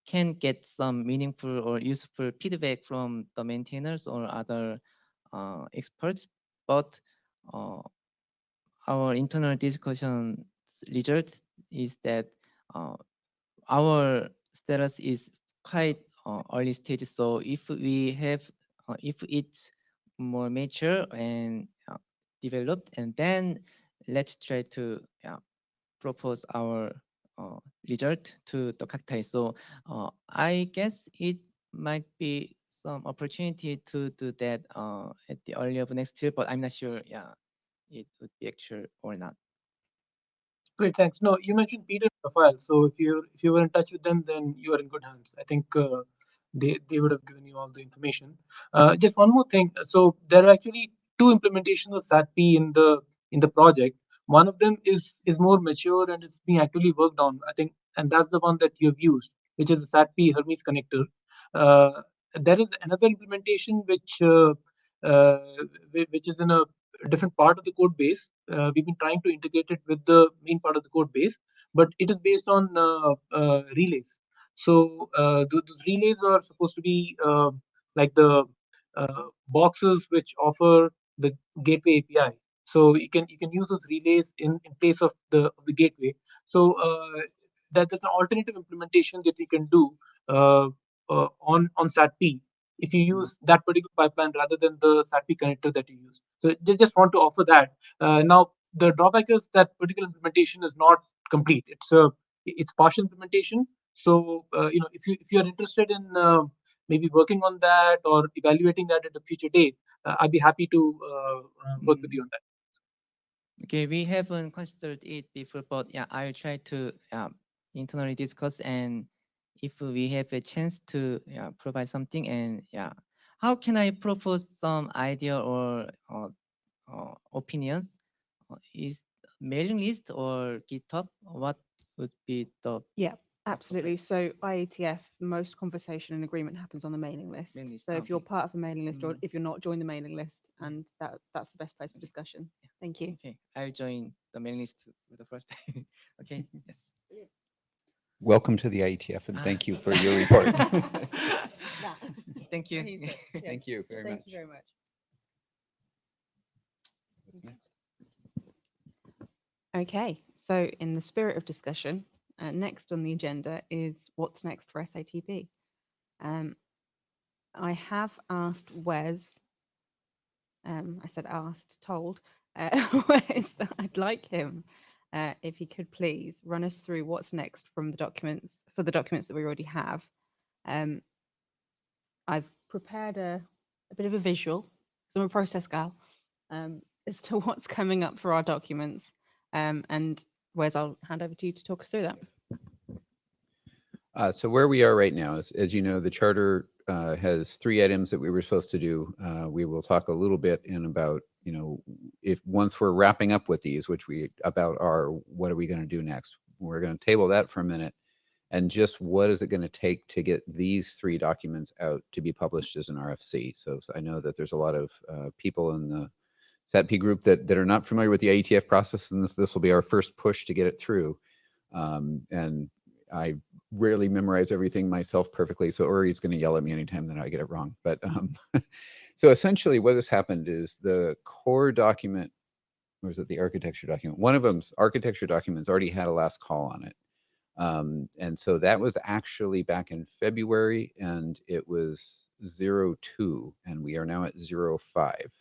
can get some meaningful or useful feedback from the maintainers or other experts, but our internal discussion result is that our status is quite early stage. So if we have, if it's more mature and developed, and then let's try to propose our result to the Cacti. So I guess it might be some opportunity to do that at the early of next year, but I'm not sure. Yeah, it would be actual or not. Great, thanks. No, you mentioned Peter profile. So if you were in touch with them, then you are in good hands. I think they would have given you all the information. Just one more thing. So there are actually two implementations of SATP in the project. One of them is more mature and it's being actually worked on, I think, and that's the one that you have used, which is the SATP Hermes connector. There is another implementation uh, which is in a different part of the code base. We've been trying to integrate it with the main part of the code base, but it is based on relays. So those relays are supposed to be like the boxes which offer the gateway API. So you can use those relays in place of the gateway. So that's an alternative implementation that we can do on SATP if you use that particular pipeline rather than the SATP connector that you use. So just want to offer that. Now the drawback is that particular implementation is not complete. It's partial implementation. So if you're interested in maybe working on that or evaluating that at a future date, I'd be happy to work with you on that. Okay, we haven't considered it before, but yeah, I'll try to internally discuss, and if we have a chance to provide something, and how can I propose some idea or opinions? Is mailing list or GitHub? What would be the Yeah, absolutely. So IETF, most conversation and agreement happens on the mailing list. Mailing list, So if you're okay. part of the mailing list or if you're not, join the mailing list, and that's the best place for discussion. Thank you. Okay, I'll join the mailing list for the first time. Okay, yes. Welcome to the IETF, and thank you for your report. Thank you. He's Thank you very Thank much. you very much. What's next? Okay, so in the spirit of discussion, next on the agenda is what's next for SATP. I have asked Wes, I said asked, told Wes that I'd like him, if he could please run us through what's next from the documents, for the documents that we already have. I've prepared a bit of a visual, because I'm a process gal, as to what's coming up for our documents. And Wes, I'll hand over to you to talk us through that. So where we are right now is, as you know, the charter has 3 items that we were supposed to do. We will talk a little bit in about, if once we're wrapping up with these, which we about are, what are we going to do next? We're going to table that for a minute, and just what is it going to take to get these 3 documents out to be published as an RFC. So I know that there's a lot of people in the SATP group that are not familiar with the IETF process, and this will be our first push to get it through. And I rarely memorize everything myself perfectly, so Uri's going to yell at me anytime that I get it wrong. But so essentially what has happened is the core document or is it the architecture document? One of them's architecture documents already had a last call on it. And so that was actually back in February, and it was 02, and we are now at 05.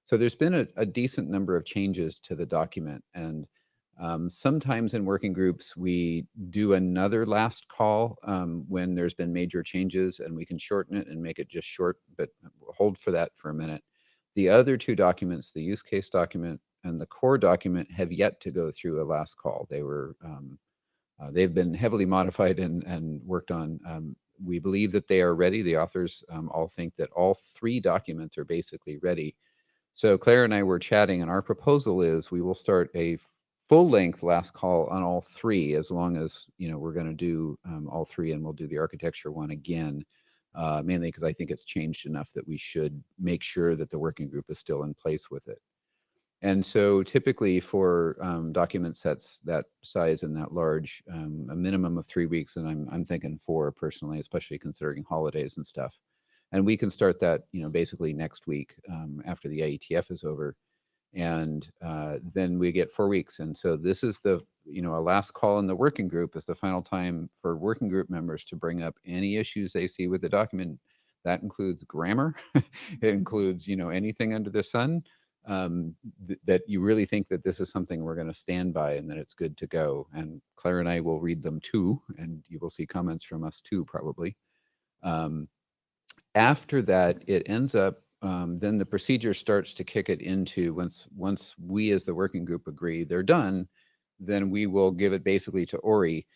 So there's been a decent number of changes to the document, and sometimes in working groups, we do another last call when there's been major changes, and we can shorten it and make it just short, but we'll hold for that for a minute. The other two documents, the use case document and the core document, have yet to go through a last call. They were they've been heavily modified and worked on. We believe that they are ready. The authors all think that all three documents are basically ready. So Claire and I were chatting, and our proposal is we will start a full-length last call on all three, as long as, you know, we're going to do all three, and we'll do the architecture one again, mainly because I think it's changed enough that we should make sure that the working group is still in place with it. And so typically for document sets that size and that large, a minimum of 3 weeks, and I'm thinking 4 personally, especially considering holidays and stuff. And we can start that, you know, basically next week after the IETF is over. And then we get 4 weeks. And so this is the, you know, a last call in the working group is the final time for working group members to bring up any issues they see with the document. That includes grammar. It includes, you know, anything under the sun. That you really think that this is something we're going to stand by and that it's good to go. And Claire and I will read them too, and you will see comments from us too, probably. After that, it ends up, then the procedure starts to kick it into, once we as the working group agree they're done, then we will give it basically to Ori,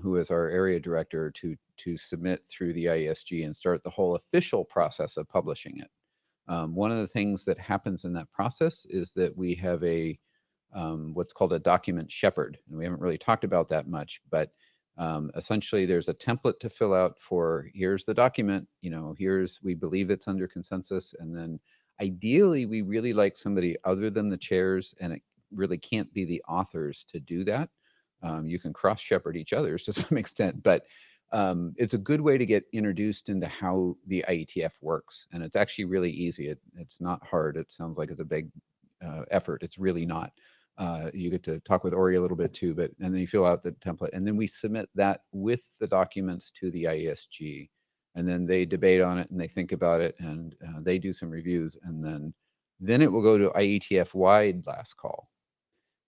who is our area director, to submit through the IESG and start the whole official process of publishing it. One of the things that happens in that process is that we have a what's called a document shepherd. And we haven't really talked about that much, but essentially there's a template to fill out for, here's the document, you know, we believe it's under consensus. And then ideally, we really like somebody other than the chairs, and it really can't be the authors to do that. You can cross shepherd each other's to some extent, but it's a good way to get introduced into how the IETF works. And it's actually really easy. It's not hard. It sounds like it's a big effort. It's really not. You get to talk with Ori a little bit too, and then you fill out the template, and then we submit that with the documents to the IESG, and then they debate on it and they think about it, and they do some reviews, and then it will go to IETF wide last call.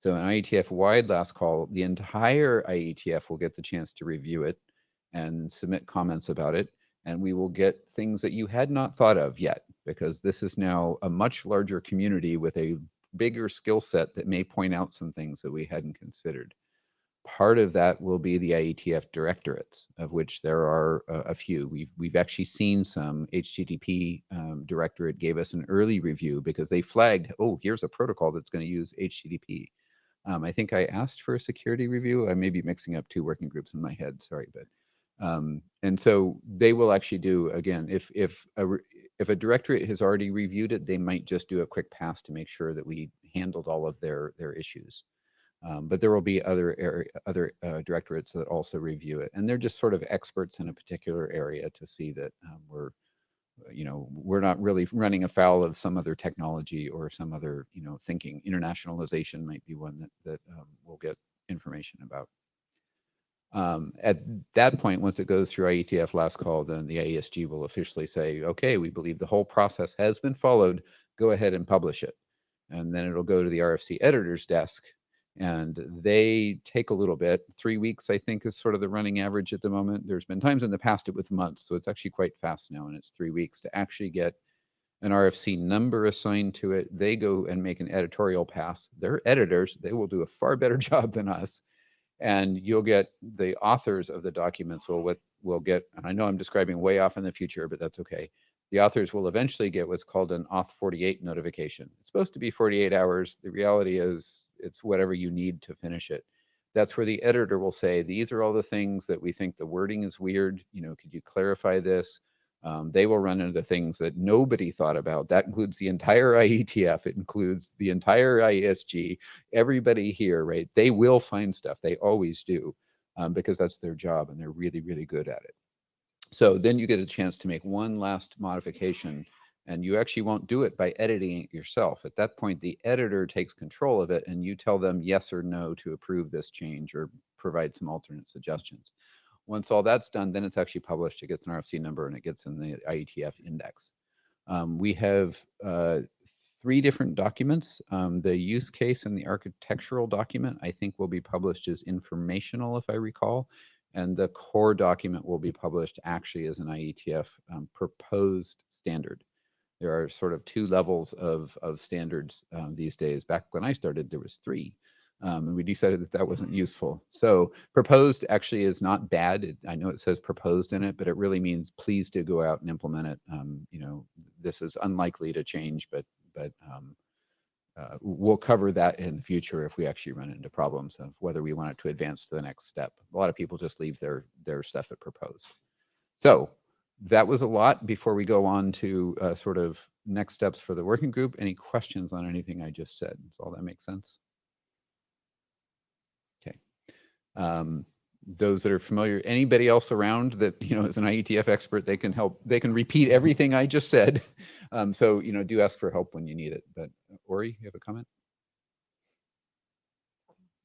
So an IETF wide last call, the entire IETF will get the chance to review it and submit comments about it. And we will get things that you had not thought of yet, because this is now a much larger community with a bigger skill set that may point out some things that we hadn't considered. Part of that will be the IETF directorates, of which there are a few. We've actually seen some. HTTP directorate gave us an early review because they flagged, oh, here's a protocol that's going to use HTTP. I think I asked for a security review. I may be mixing up two working groups in my head, sorry, but and so they will actually do, again, if a directorate has already reviewed it, they might just do a quick pass to make sure that we handled all of their issues. But there will be other directorates that also review it, and they're just sort of experts in a particular area to see that we're not really running afoul of some other technology or some other, thinking. Internationalization might be one that we'll get information about. At that point, once it goes through IETF last call, then the IESG will officially say, okay, we believe the whole process has been followed, go ahead and publish it. And then it'll go to the RFC editor's desk, and they take a little bit. 3 weeks, I think, is sort of the running average at the moment. There's been times in the past it was months, so it's actually quite fast now, and it's 3 weeks to actually get an RFC number assigned to it. They go and make an editorial pass. They're editors. They will do a far better job than us. And you'll get the authors of the documents will get, and I know I'm describing way off in the future, but that's okay. The authors will eventually get what's called an Auth 48 notification. It's supposed to be 48 hours. The reality is it's whatever you need to finish it. That's where the editor will say, these are all the things that we think the wording is weird. Could you clarify this? They will run into things that nobody thought about. That includes the entire IETF. It includes the entire IESG, everybody here, right? They will find stuff. They always do, because that's their job, and they're really, really good at it. So then you get a chance to make one last modification, And you actually won't do it by editing it yourself. At that point, the editor takes control of it and you tell them yes or no to approve this change or provide some alternate suggestions. Once all that's done, then it's actually published. It gets an RFC number and it gets in the IETF index. We have 3 different documents. The use case and the architectural document, I think, will be published as informational, if I recall. And the core document will be published actually as an IETF proposed standard. There are sort of 2 levels of standards these days. Back when I started, there was 3. And we decided that that wasn't useful. So proposed actually is not bad. I know it says proposed in it, but it really means please do go out and implement it. You know, this is unlikely to change, but we'll cover that in the future if we actually run into problems of whether we want it to advance to the next step. A lot of people just leave their stuff at proposed. So that was a lot before we go on to sort of next steps for the working group. Any questions on anything I just said? Does all that make sense? Okay. Those that are familiar, anybody else around that, you know, is an IETF expert, they can help, they can repeat everything I just said. So, you know, do ask for help when you need it. But Ori, you have a comment?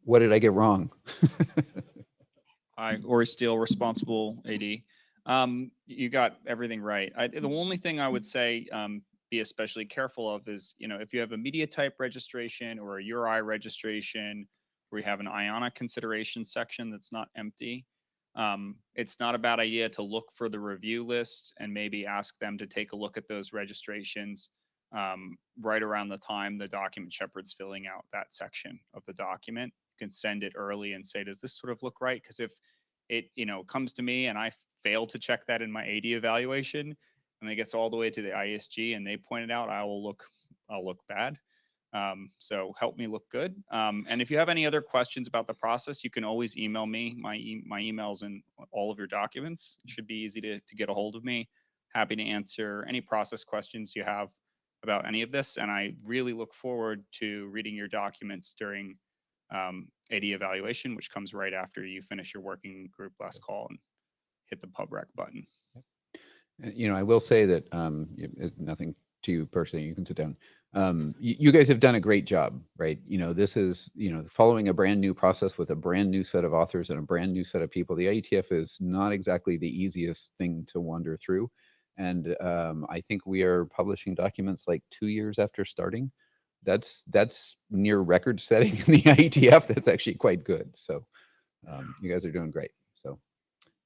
What did I get wrong? Hi, Ori Steele, responsible AD. You got everything right. The only thing I would say, be especially careful of is, you know, if you have a media type registration or a URI registration, where you have an IONIC consideration section that's not empty, it's not a bad idea to look for the review list and maybe ask them to take a look at those registrations right around the time the document shepherd's filling out that section of the document. You can send it early and say, does this sort of look right? Because if it, you know, comes to me and I fail to check that in my AD evaluation and it gets all the way to the ISG and they point it out, I'll look bad. So help me look good. And if you have any other questions about the process, you can always email me. My email's in all of your documents. It should be easy to get a hold of me. Happy to answer any process questions you have about any of this. And I really look forward to reading your documents during AD evaluation, which comes right after you finish your working group last call and hit the pub rec button. You know, I will say that nothing to you personally, you can sit down. You guys have done a great job, right? You know, this is, you know, following a brand new process with a brand new set of authors and a brand new set of people. The IETF is not exactly the easiest thing to wander through. And I think we are publishing documents like 2 years after starting. That's near record setting in the IETF. That's actually quite good. So you guys are doing great. So,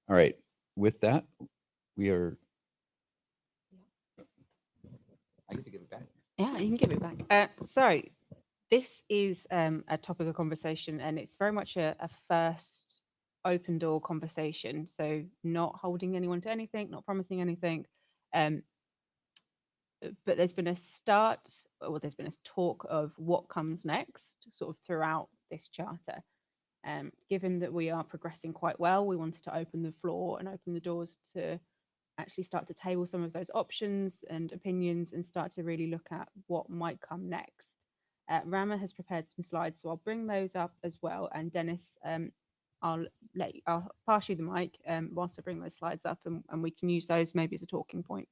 all right, with that, we are, I get to give it back. Yeah, you can give it back. So this is a topic of conversation, and it's very much a first open door conversation. So not holding anyone to anything, not promising anything. But there's been a start, or there's been a talk of what comes next, sort of throughout this charter. Given that we are progressing quite well, we wanted to open the floor and open the doors to actually start to table some of those options and opinions and start to really look at what might come next. Rama has prepared some slides, so I'll bring those up as well. And Dennis, I'll pass you the mic whilst I bring those slides up, and we can use those maybe as a talking point.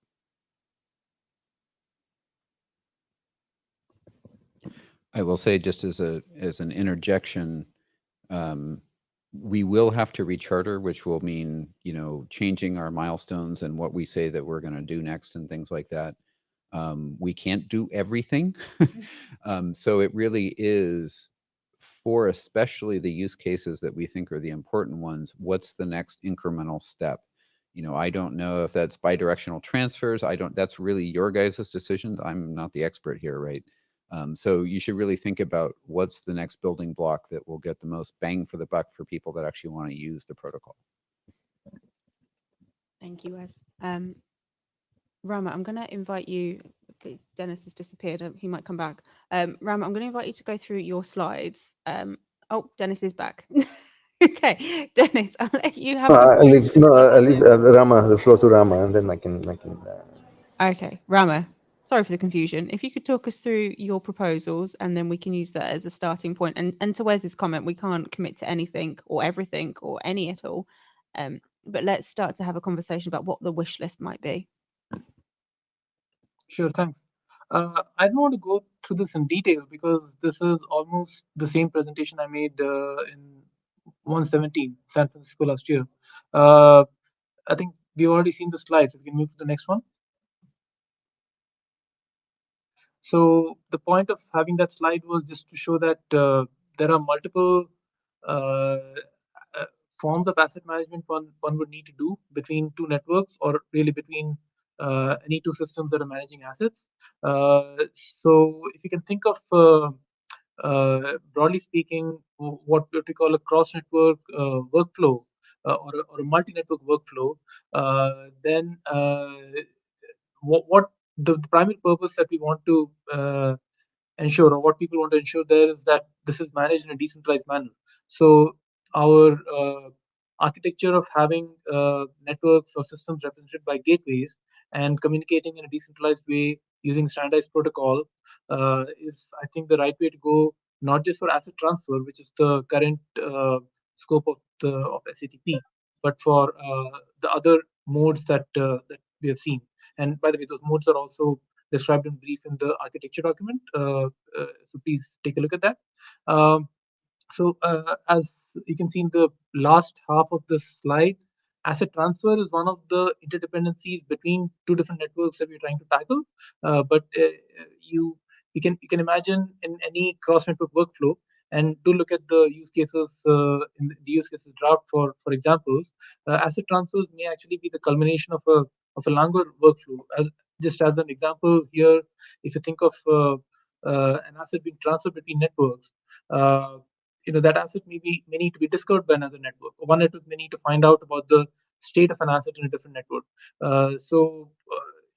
I will say, just as an interjection, we will have to recharter, which will mean, you know, changing our milestones and what we say that we're going to do next and things like that. We can't do everything. So it really is, for especially the use cases that we think are the important ones, what's the next incremental step? You know, I don't know if that's bidirectional transfers. That's really your guys' decision. I'm not the expert here, right? So you should really think about what's the next building block that will get the most bang for the buck for people that actually want to use the protocol. Thank you, Wes. Rama, I'm going to invite you. Dennis has disappeared. He might come back. Rama, I'm going to invite you to go through your slides. Oh, Dennis is back. Okay, Dennis, I'll let you have. I leave Rama, the floor to Rama, and then I can. Okay, Rama. Sorry for the confusion. If you could talk us through your proposals, and then we can use that as a starting point. And to Wes's comment, we can't commit to anything or everything or any at all. But let's start to have a conversation about what the wish list might be. Sure, thanks. I don't want to go through this in detail because this is almost the same presentation I made in 117 San Francisco last year. I think we've already seen the slides. We can move to the next one. So the point of having that slide was just to show that there are multiple uh, forms of asset management one would need to do between two networks or really between any two systems that are managing assets. So if you can think of broadly speaking, what we call a cross-network workflow or a multi-network workflow, then what the primary purpose that we want to ensure or what people want to ensure there is that this is managed in a decentralized manner. So our architecture of having networks or systems represented by gateways and communicating in a decentralized way using standardized protocol is, I think, the right way to go, not just for asset transfer, which is the current scope of the of SATP, but for the other modes that we have seen. And by the way, those modes are also described in brief in the architecture document. So please take a look at that. Um, as you can see in the last half of the slide, asset transfer is one of the interdependencies between two different networks that we're trying to tackle. But you can imagine in any cross network workflow, and do look at the use cases in the use cases draft for examples. Asset transfers may actually be the culmination of a longer workflow. Just as an example here, if you think of an asset being transferred between networks, uh, that asset may need to be discovered by another network. One network may need to find out about the state of an asset in a different network.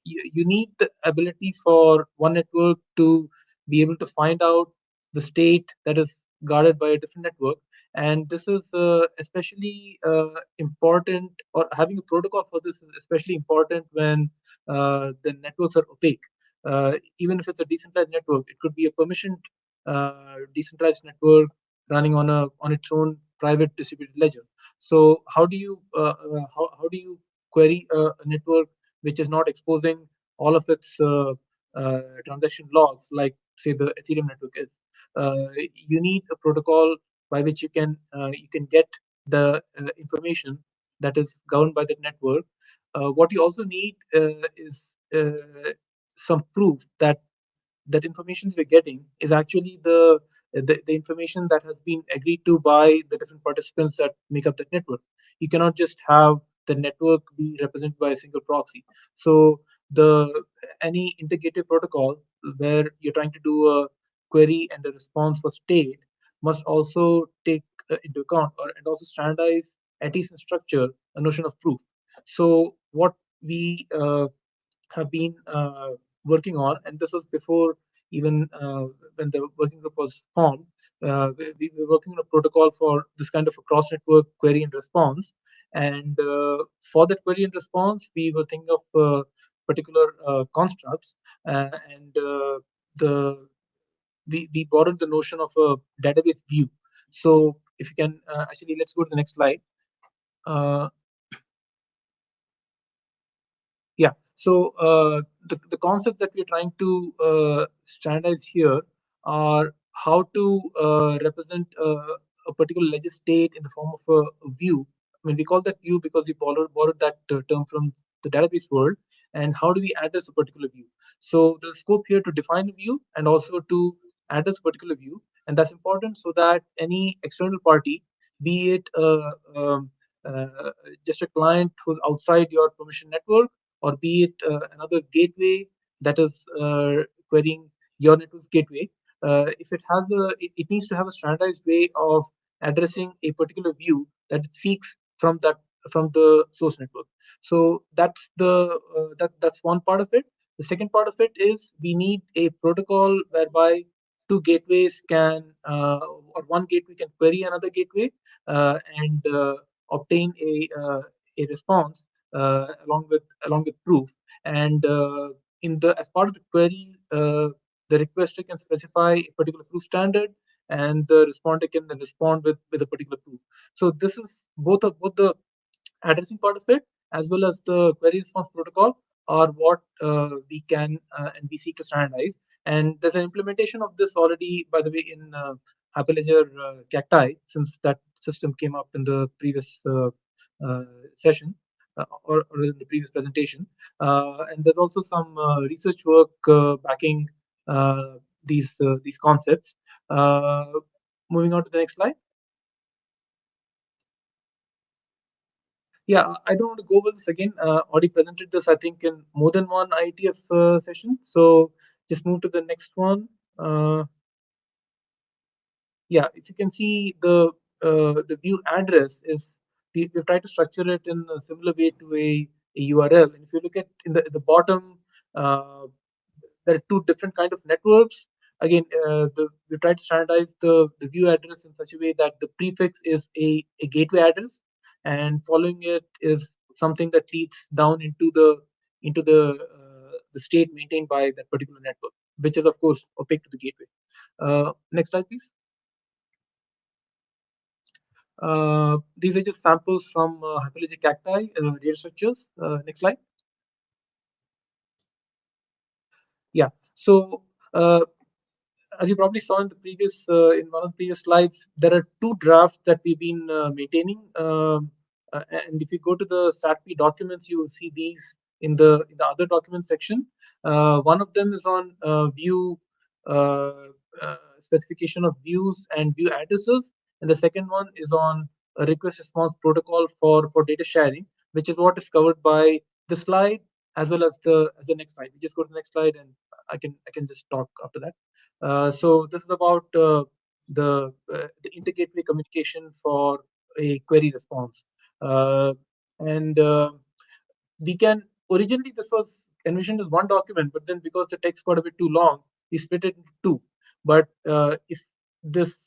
You need the ability for one network to be able to find out the state that is guarded by a different network. And this is especially important, or having a protocol for this is especially important when the networks are opaque. Even if it's a decentralized network, it could be a permissioned decentralized network running on its own private distributed ledger. So how do you query a network which is not exposing all of its transaction logs, like say the Ethereum network is? You need a protocol by which you can get the information that is governed by the network. What you also need is some proof that information we're getting is actually the information that has been agreed to by the different participants that make up that network. You cannot just have the network be represented by a single proxy. So the any integrated protocol where you're trying to do a query and a response for state must also take into account and also standardize, at least in structure, a notion of proof. So what we have been working on, and this was before even when the working group was formed. We were working on a protocol for this kind of a cross-network query and response. And for that query and response, we were thinking of particular constructs, and the we borrowed the notion of a database view. So if you can actually, let's go to the next slide. Uh, Yeah. So the concept that we're trying to standardize here are how to represent a particular ledger state in the form of a view. I mean, we call that view because we borrowed that term from the database world. And how do we address a particular view? So the scope here to define a view and also to address a particular view, and that's important so that any external party, be it uh, just a client who's outside your permission network, or be it another gateway that is querying your network's gateway, if it has it needs to have a standardized way of addressing a particular view that it seeks from the source network. So that's one part of it. The second part of it is we need a protocol whereby two gateways can or one gateway can query another gateway and obtain a response along with proof. And in the as part of the query, the requester can specify a particular proof standard, and the responder can then respond with a particular proof. So this is both the addressing part of it as well as the query response protocol are what we can and we seek to standardize. And there's an implementation of this already, by the way, in Hyperledger Cacti, since that system came up in the previous session or in the previous presentation. And there's also some research work backing these concepts. Moving on to the next slide. Yeah, I don't want to go over this again. Already presented this, I think, in more than one IETF session. So just move to the next one. Yeah, if you can see the view address is we've tried to structure it in a similar way to a URL. And if you look at in the bottom, there are two different kind of networks. Again, we try to standardize the view address in such a way that the prefix is a gateway address, and following it is something that leads down into the state maintained by that particular network, which is of course opaque to the gateway. Next slide, please. These are just samples from Hyperledger Cacti data structures. Next slide. Yeah. So as you probably saw in the previous in one of the previous slides, there are two drafts that we've been maintaining. And if you go to the SATP documents, you will see these in the other document section. One of them is on view specification of views and view addresses, and the second one is on a request response protocol for data sharing, which is what is covered by the slide as well as the next slide. We just go to the next slide, and I can just talk after that. So this is about the inter-gateway communication for a query response, and we can originally this was envisioned as one document, but then because the text got a bit too long, we split it into two. But if this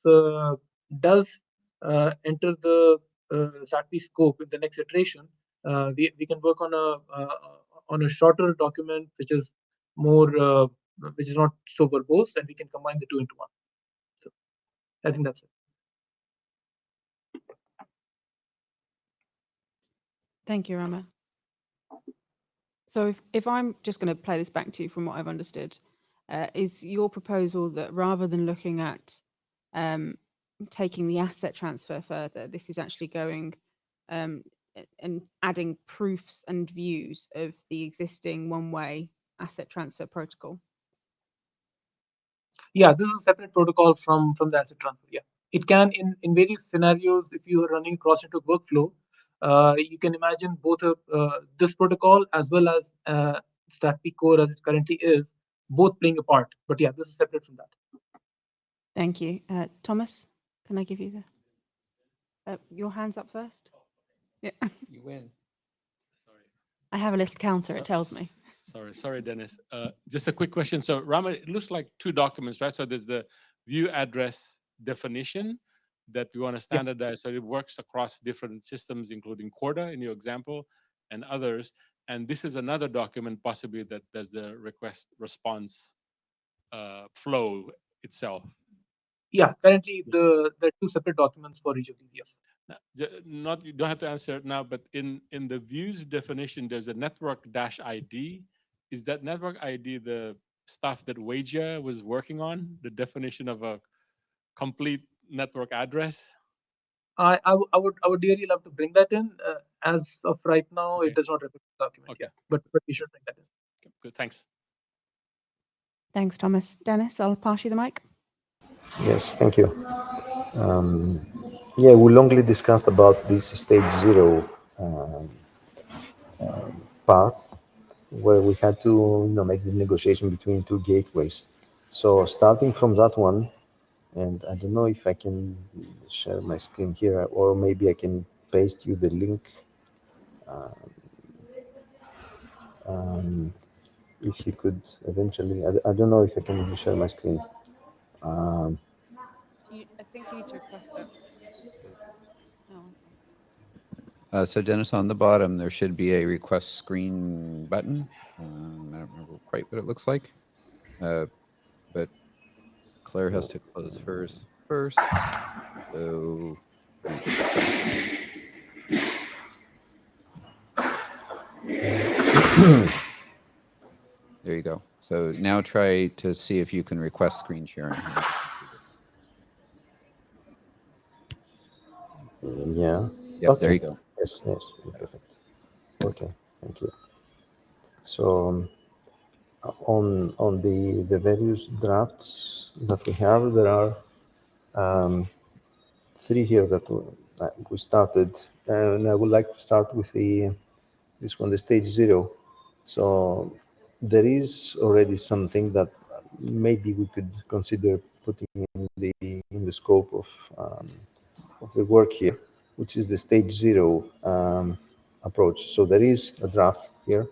does enter the SATP scope in the next iteration, we can work on a shorter document which is more which is not so verbose, and we can combine the two into one. So I think that's it. Thank you, Rama. So if I'm just going to play this back to you from what I've understood, is your proposal that rather than looking at taking the asset transfer further, this is actually going and adding proofs and views of the existing one-way asset transfer protocol? Yeah, this is a separate protocol from the asset transfer. Yeah, it can in various scenarios. If you are running cross-network workflow, you can imagine both this protocol as well as SATP core as it currently is, both playing a part. But yeah, this is separate from that. Thank you. Thomas, can I give you your hands up first? Yeah. You win. Sorry. I have a little counter, it tells me. Sorry, Dennis. Just a quick question. So Rama, it looks like two documents, right? So there's the view address definition that we want to standardize, so it works across different systems, including Corda in your example and others. And this is another document possibly that does the request response flow itself. Yeah, currently there are two separate documents for each of these. Yes. Not you don't have to answer it now, but in the views definition, there's a network -ID. Is that network ID the stuff that Wagia was working on? The definition of a complete network address? I would really love to bring that in. As of right now, Okay. it does not reflect the document. Okay. Yeah, but we should bring that in. Okay, good, thanks. Thanks, Thomas. Dennis, I'll pass you the mic. Yes, thank you. Yeah, we longly discussed about this stage 0 part, where we had to make the negotiation between two gateways. So starting from that one, and I don't know if I can share my screen here, or maybe I can paste you the link. If you could eventually, I don't know if I can share my screen. I think you need to request it. Oh, okay. So Dennis, on the bottom, there should be a request screen button. I don't remember quite what it looks like, but Claire has to close hers first. So There you go. So now try to see if you can request screen sharing. Yeah. Yep, Okay. there you go. Yes, yes, perfect. Okay, thank you. So on the various drafts that we have, there are three here that we started, and I would like to start with this one, the stage 0. So there is already something that maybe we could consider putting in the scope of the work here, which is the stage 0 approach. So there is a draft here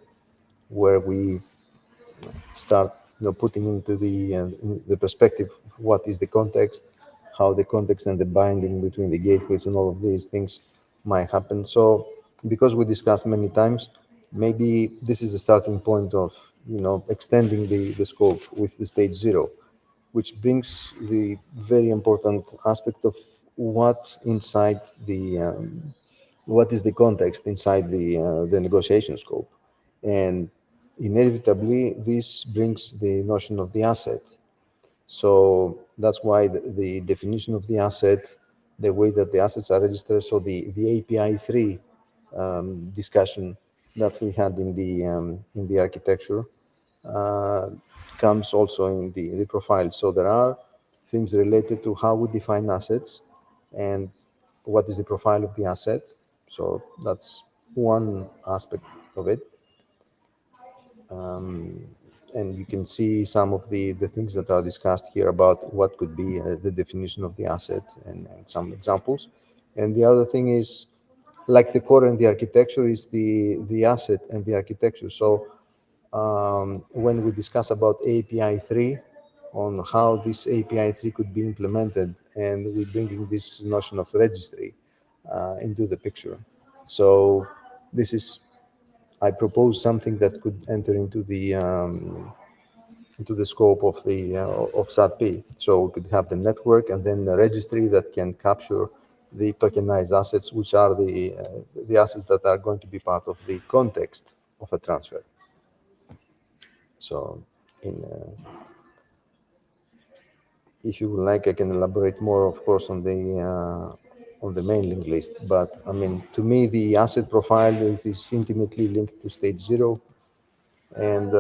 where we start, putting into the perspective of what is the context, how the context and the binding between the gateways and all of these things might happen. So because we discussed many times, maybe this is the starting point of extending the scope with the stage 0, which brings the very important aspect of what inside what is the context inside the negotiation scope. And inevitably, this brings the notion of the asset. So that's why the definition of the asset, the way that the assets are registered, so the API 3 discussion that we had in the architecture uh, comes also in the profile. So there are things related to how we define assets and what is the profile of the asset. So that's one aspect of it. And you can see some of the things that are discussed here about what could be the definition of the asset and some examples. And the other thing is, like the core and the architecture, is the asset and the architecture. So when we discuss about API 3, on how this API 3 could be implemented, and we're bringing this notion of registry into the picture. So this is, I propose something that could enter into the scope of the of SATP. So we could have the network and then the registry that can capture the tokenized assets, which are the assets that are going to be part of the context of a transfer. So, if you would like, I can elaborate more, of course, on the mailing list. But I mean, to me, the asset profile is intimately linked to stage 0, and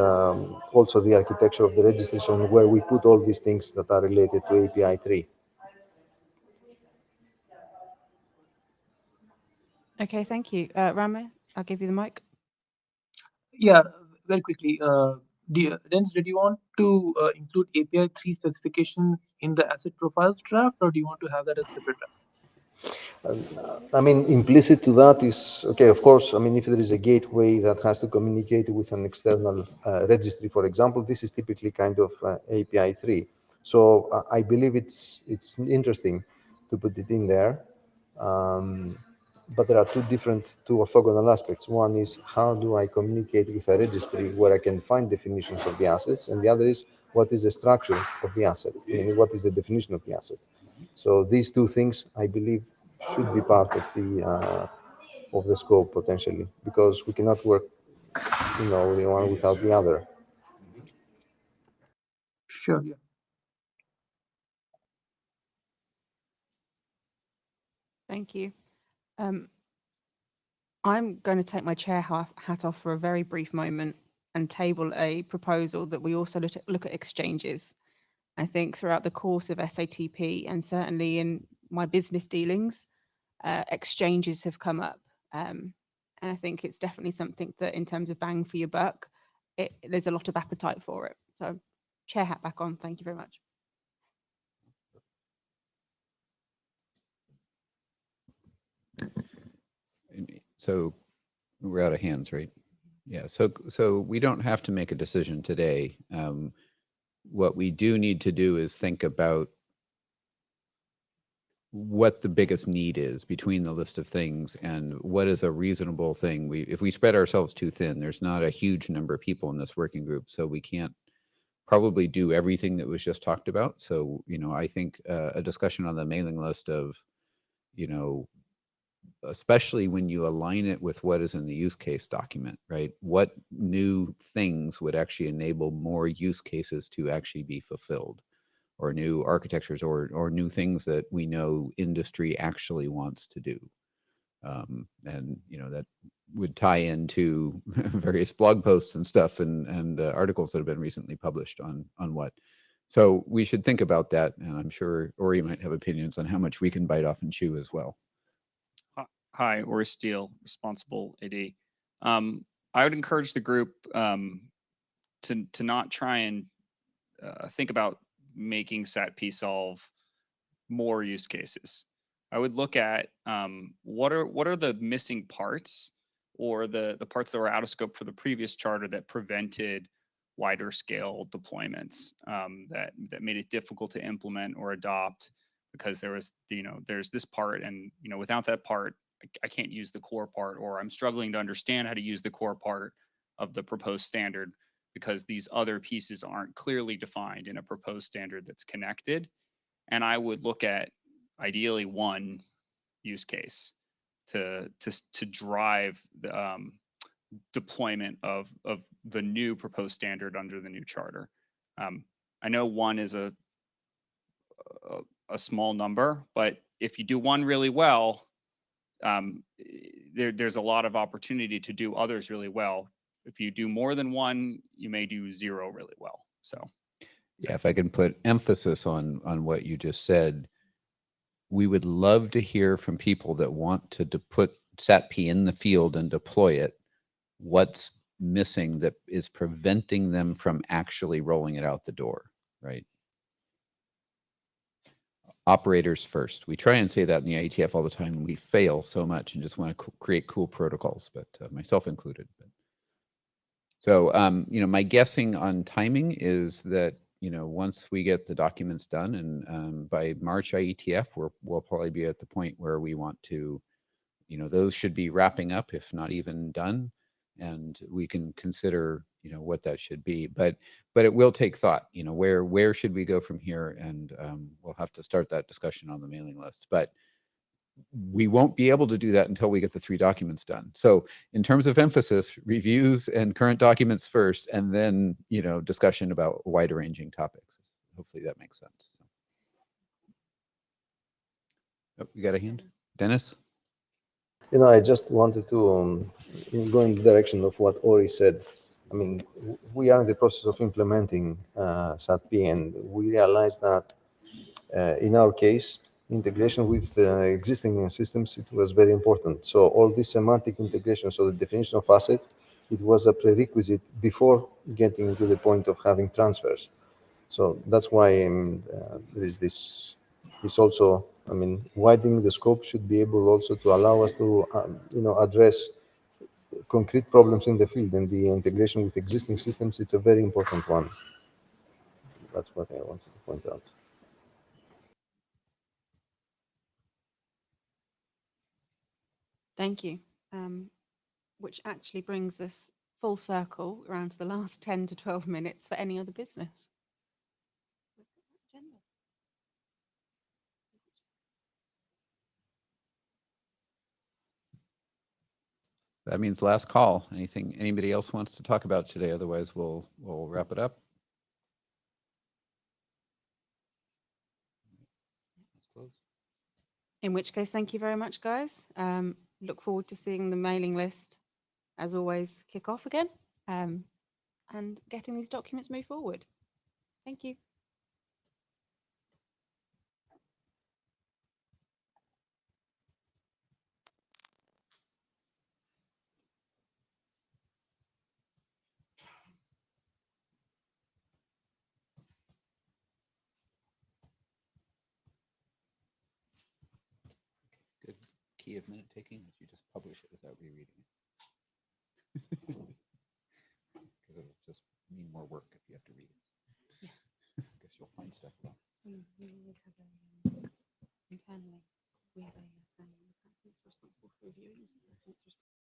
also the architecture of the registries on where we put all these things that are related to API 3. Okay, thank you. Rama, I'll give you the mic. Yeah, very quickly. Dennis, did you want to include API 3 specification in the asset profiles draft, or do you want to have that as a separate draft? I mean, implicit to that is, okay, of course, I mean, if there is a gateway that has to communicate with an external registry, for example, this is typically kind of API 3. So I believe it's interesting to put it in there. But there are two orthogonal aspects. One is, how do I communicate with a registry where I can find definitions of the assets? And the other is, what is the structure of the asset? I mean, what is the definition of the asset? So these two things, I believe, should be part of the scope potentially, because we cannot work, the one without the other. Sure, yeah. Thank you. I'm going to take my chair hat off for a very brief moment and table a proposal that we also look at exchanges. I think throughout the course of SATP, and certainly in my business dealings, exchanges have come up. And I think it's definitely something that, in terms of bang for your buck, there's a lot of appetite for it. So chair hat back on. Thank you very much. So we're out of hands, right? Yeah. So we don't have to make a decision today. What we do need to do is think about what the biggest need is between the list of things and what is a reasonable thing. If we spread ourselves too thin, there's not a huge number of people in this working group, so we can't probably do everything that was just talked about. So, I think a discussion on the mailing list of, especially when you align it with what is in the use case document, right? What new things would actually enable more use cases to actually be fulfilled, or new architectures, or new things that we know industry actually wants to do. And that would tie into various blog posts and stuff, and articles that have been recently published on what. So we should think about that, and I'm sure Ori might have opinions on how much we can bite off and chew as well. Hi, Ori Steele, responsible AD. I would encourage the group to not try and think about making SATP solve more use cases. I would look at what are the missing parts, or the parts that were out of scope for the previous charter that prevented wider scale deployments, that made it difficult to implement or adopt, because there was there's this part, and without that part I can't use the core part, or I'm struggling to understand how to use the core part of the proposed standard because these other pieces aren't clearly defined in a proposed standard that's connected. And I would look at ideally one use case to drive the deployment of the new proposed standard under the new charter. I know one is a small number, but if you do one really well, there's a lot of opportunity to do others really well. If you do more than one, you may do zero really well. So yeah, if I can put emphasis on what you just said, we would love to hear from people that want to put SATP in the field and deploy it. What's missing that is preventing them from actually rolling it out the door, right? Operators first. We try and say that in the IETF all the time, and we fail so much and just want to create cool protocols, but myself included. So, my guessing on timing is that, once we get the documents done, and by March IETF, we'll probably be at the point where we want to, those should be wrapping up, if not even done, and we can consider, what that should be. But it will take thought, where should we go from here? And we'll have to start that discussion on the mailing list. But we won't be able to do that until we get the 3 documents done. So in terms of emphasis, reviews and current documents first, and then, discussion about wider ranging topics. Hopefully that makes sense. Oh, you got a hand? Dennis? I just wanted to go in the direction of what Ori said. I mean, we are in the process of implementing SATP, and we realized that in our case, integration with existing systems, it was very important. So all this semantic integration, so the definition of asset, it was a prerequisite before getting to the point of having transfers. So that's why there is this also, widening the scope should be able also to allow us to, address concrete problems in the field, and the integration with existing systems, it's a very important one. That's what I wanted to point out. Thank you. Which actually brings us full circle around to the last 10 to 12 minutes for any other business. That means last call. Anything anybody else wants to talk about today? Otherwise, we'll wrap it up. Let's close. In which case, thank you very much, guys. Look forward to seeing the mailing list, as always, kick off again, and getting these documents move forward. Thank you. Good key of minute taking is you just publish it without rereading it. Because it'll just mean more work if you have to read it. Yeah. I guess you'll find stuff wrong. We always have internally, we have a saying, the person that's responsible for reviewing is the person that's responsible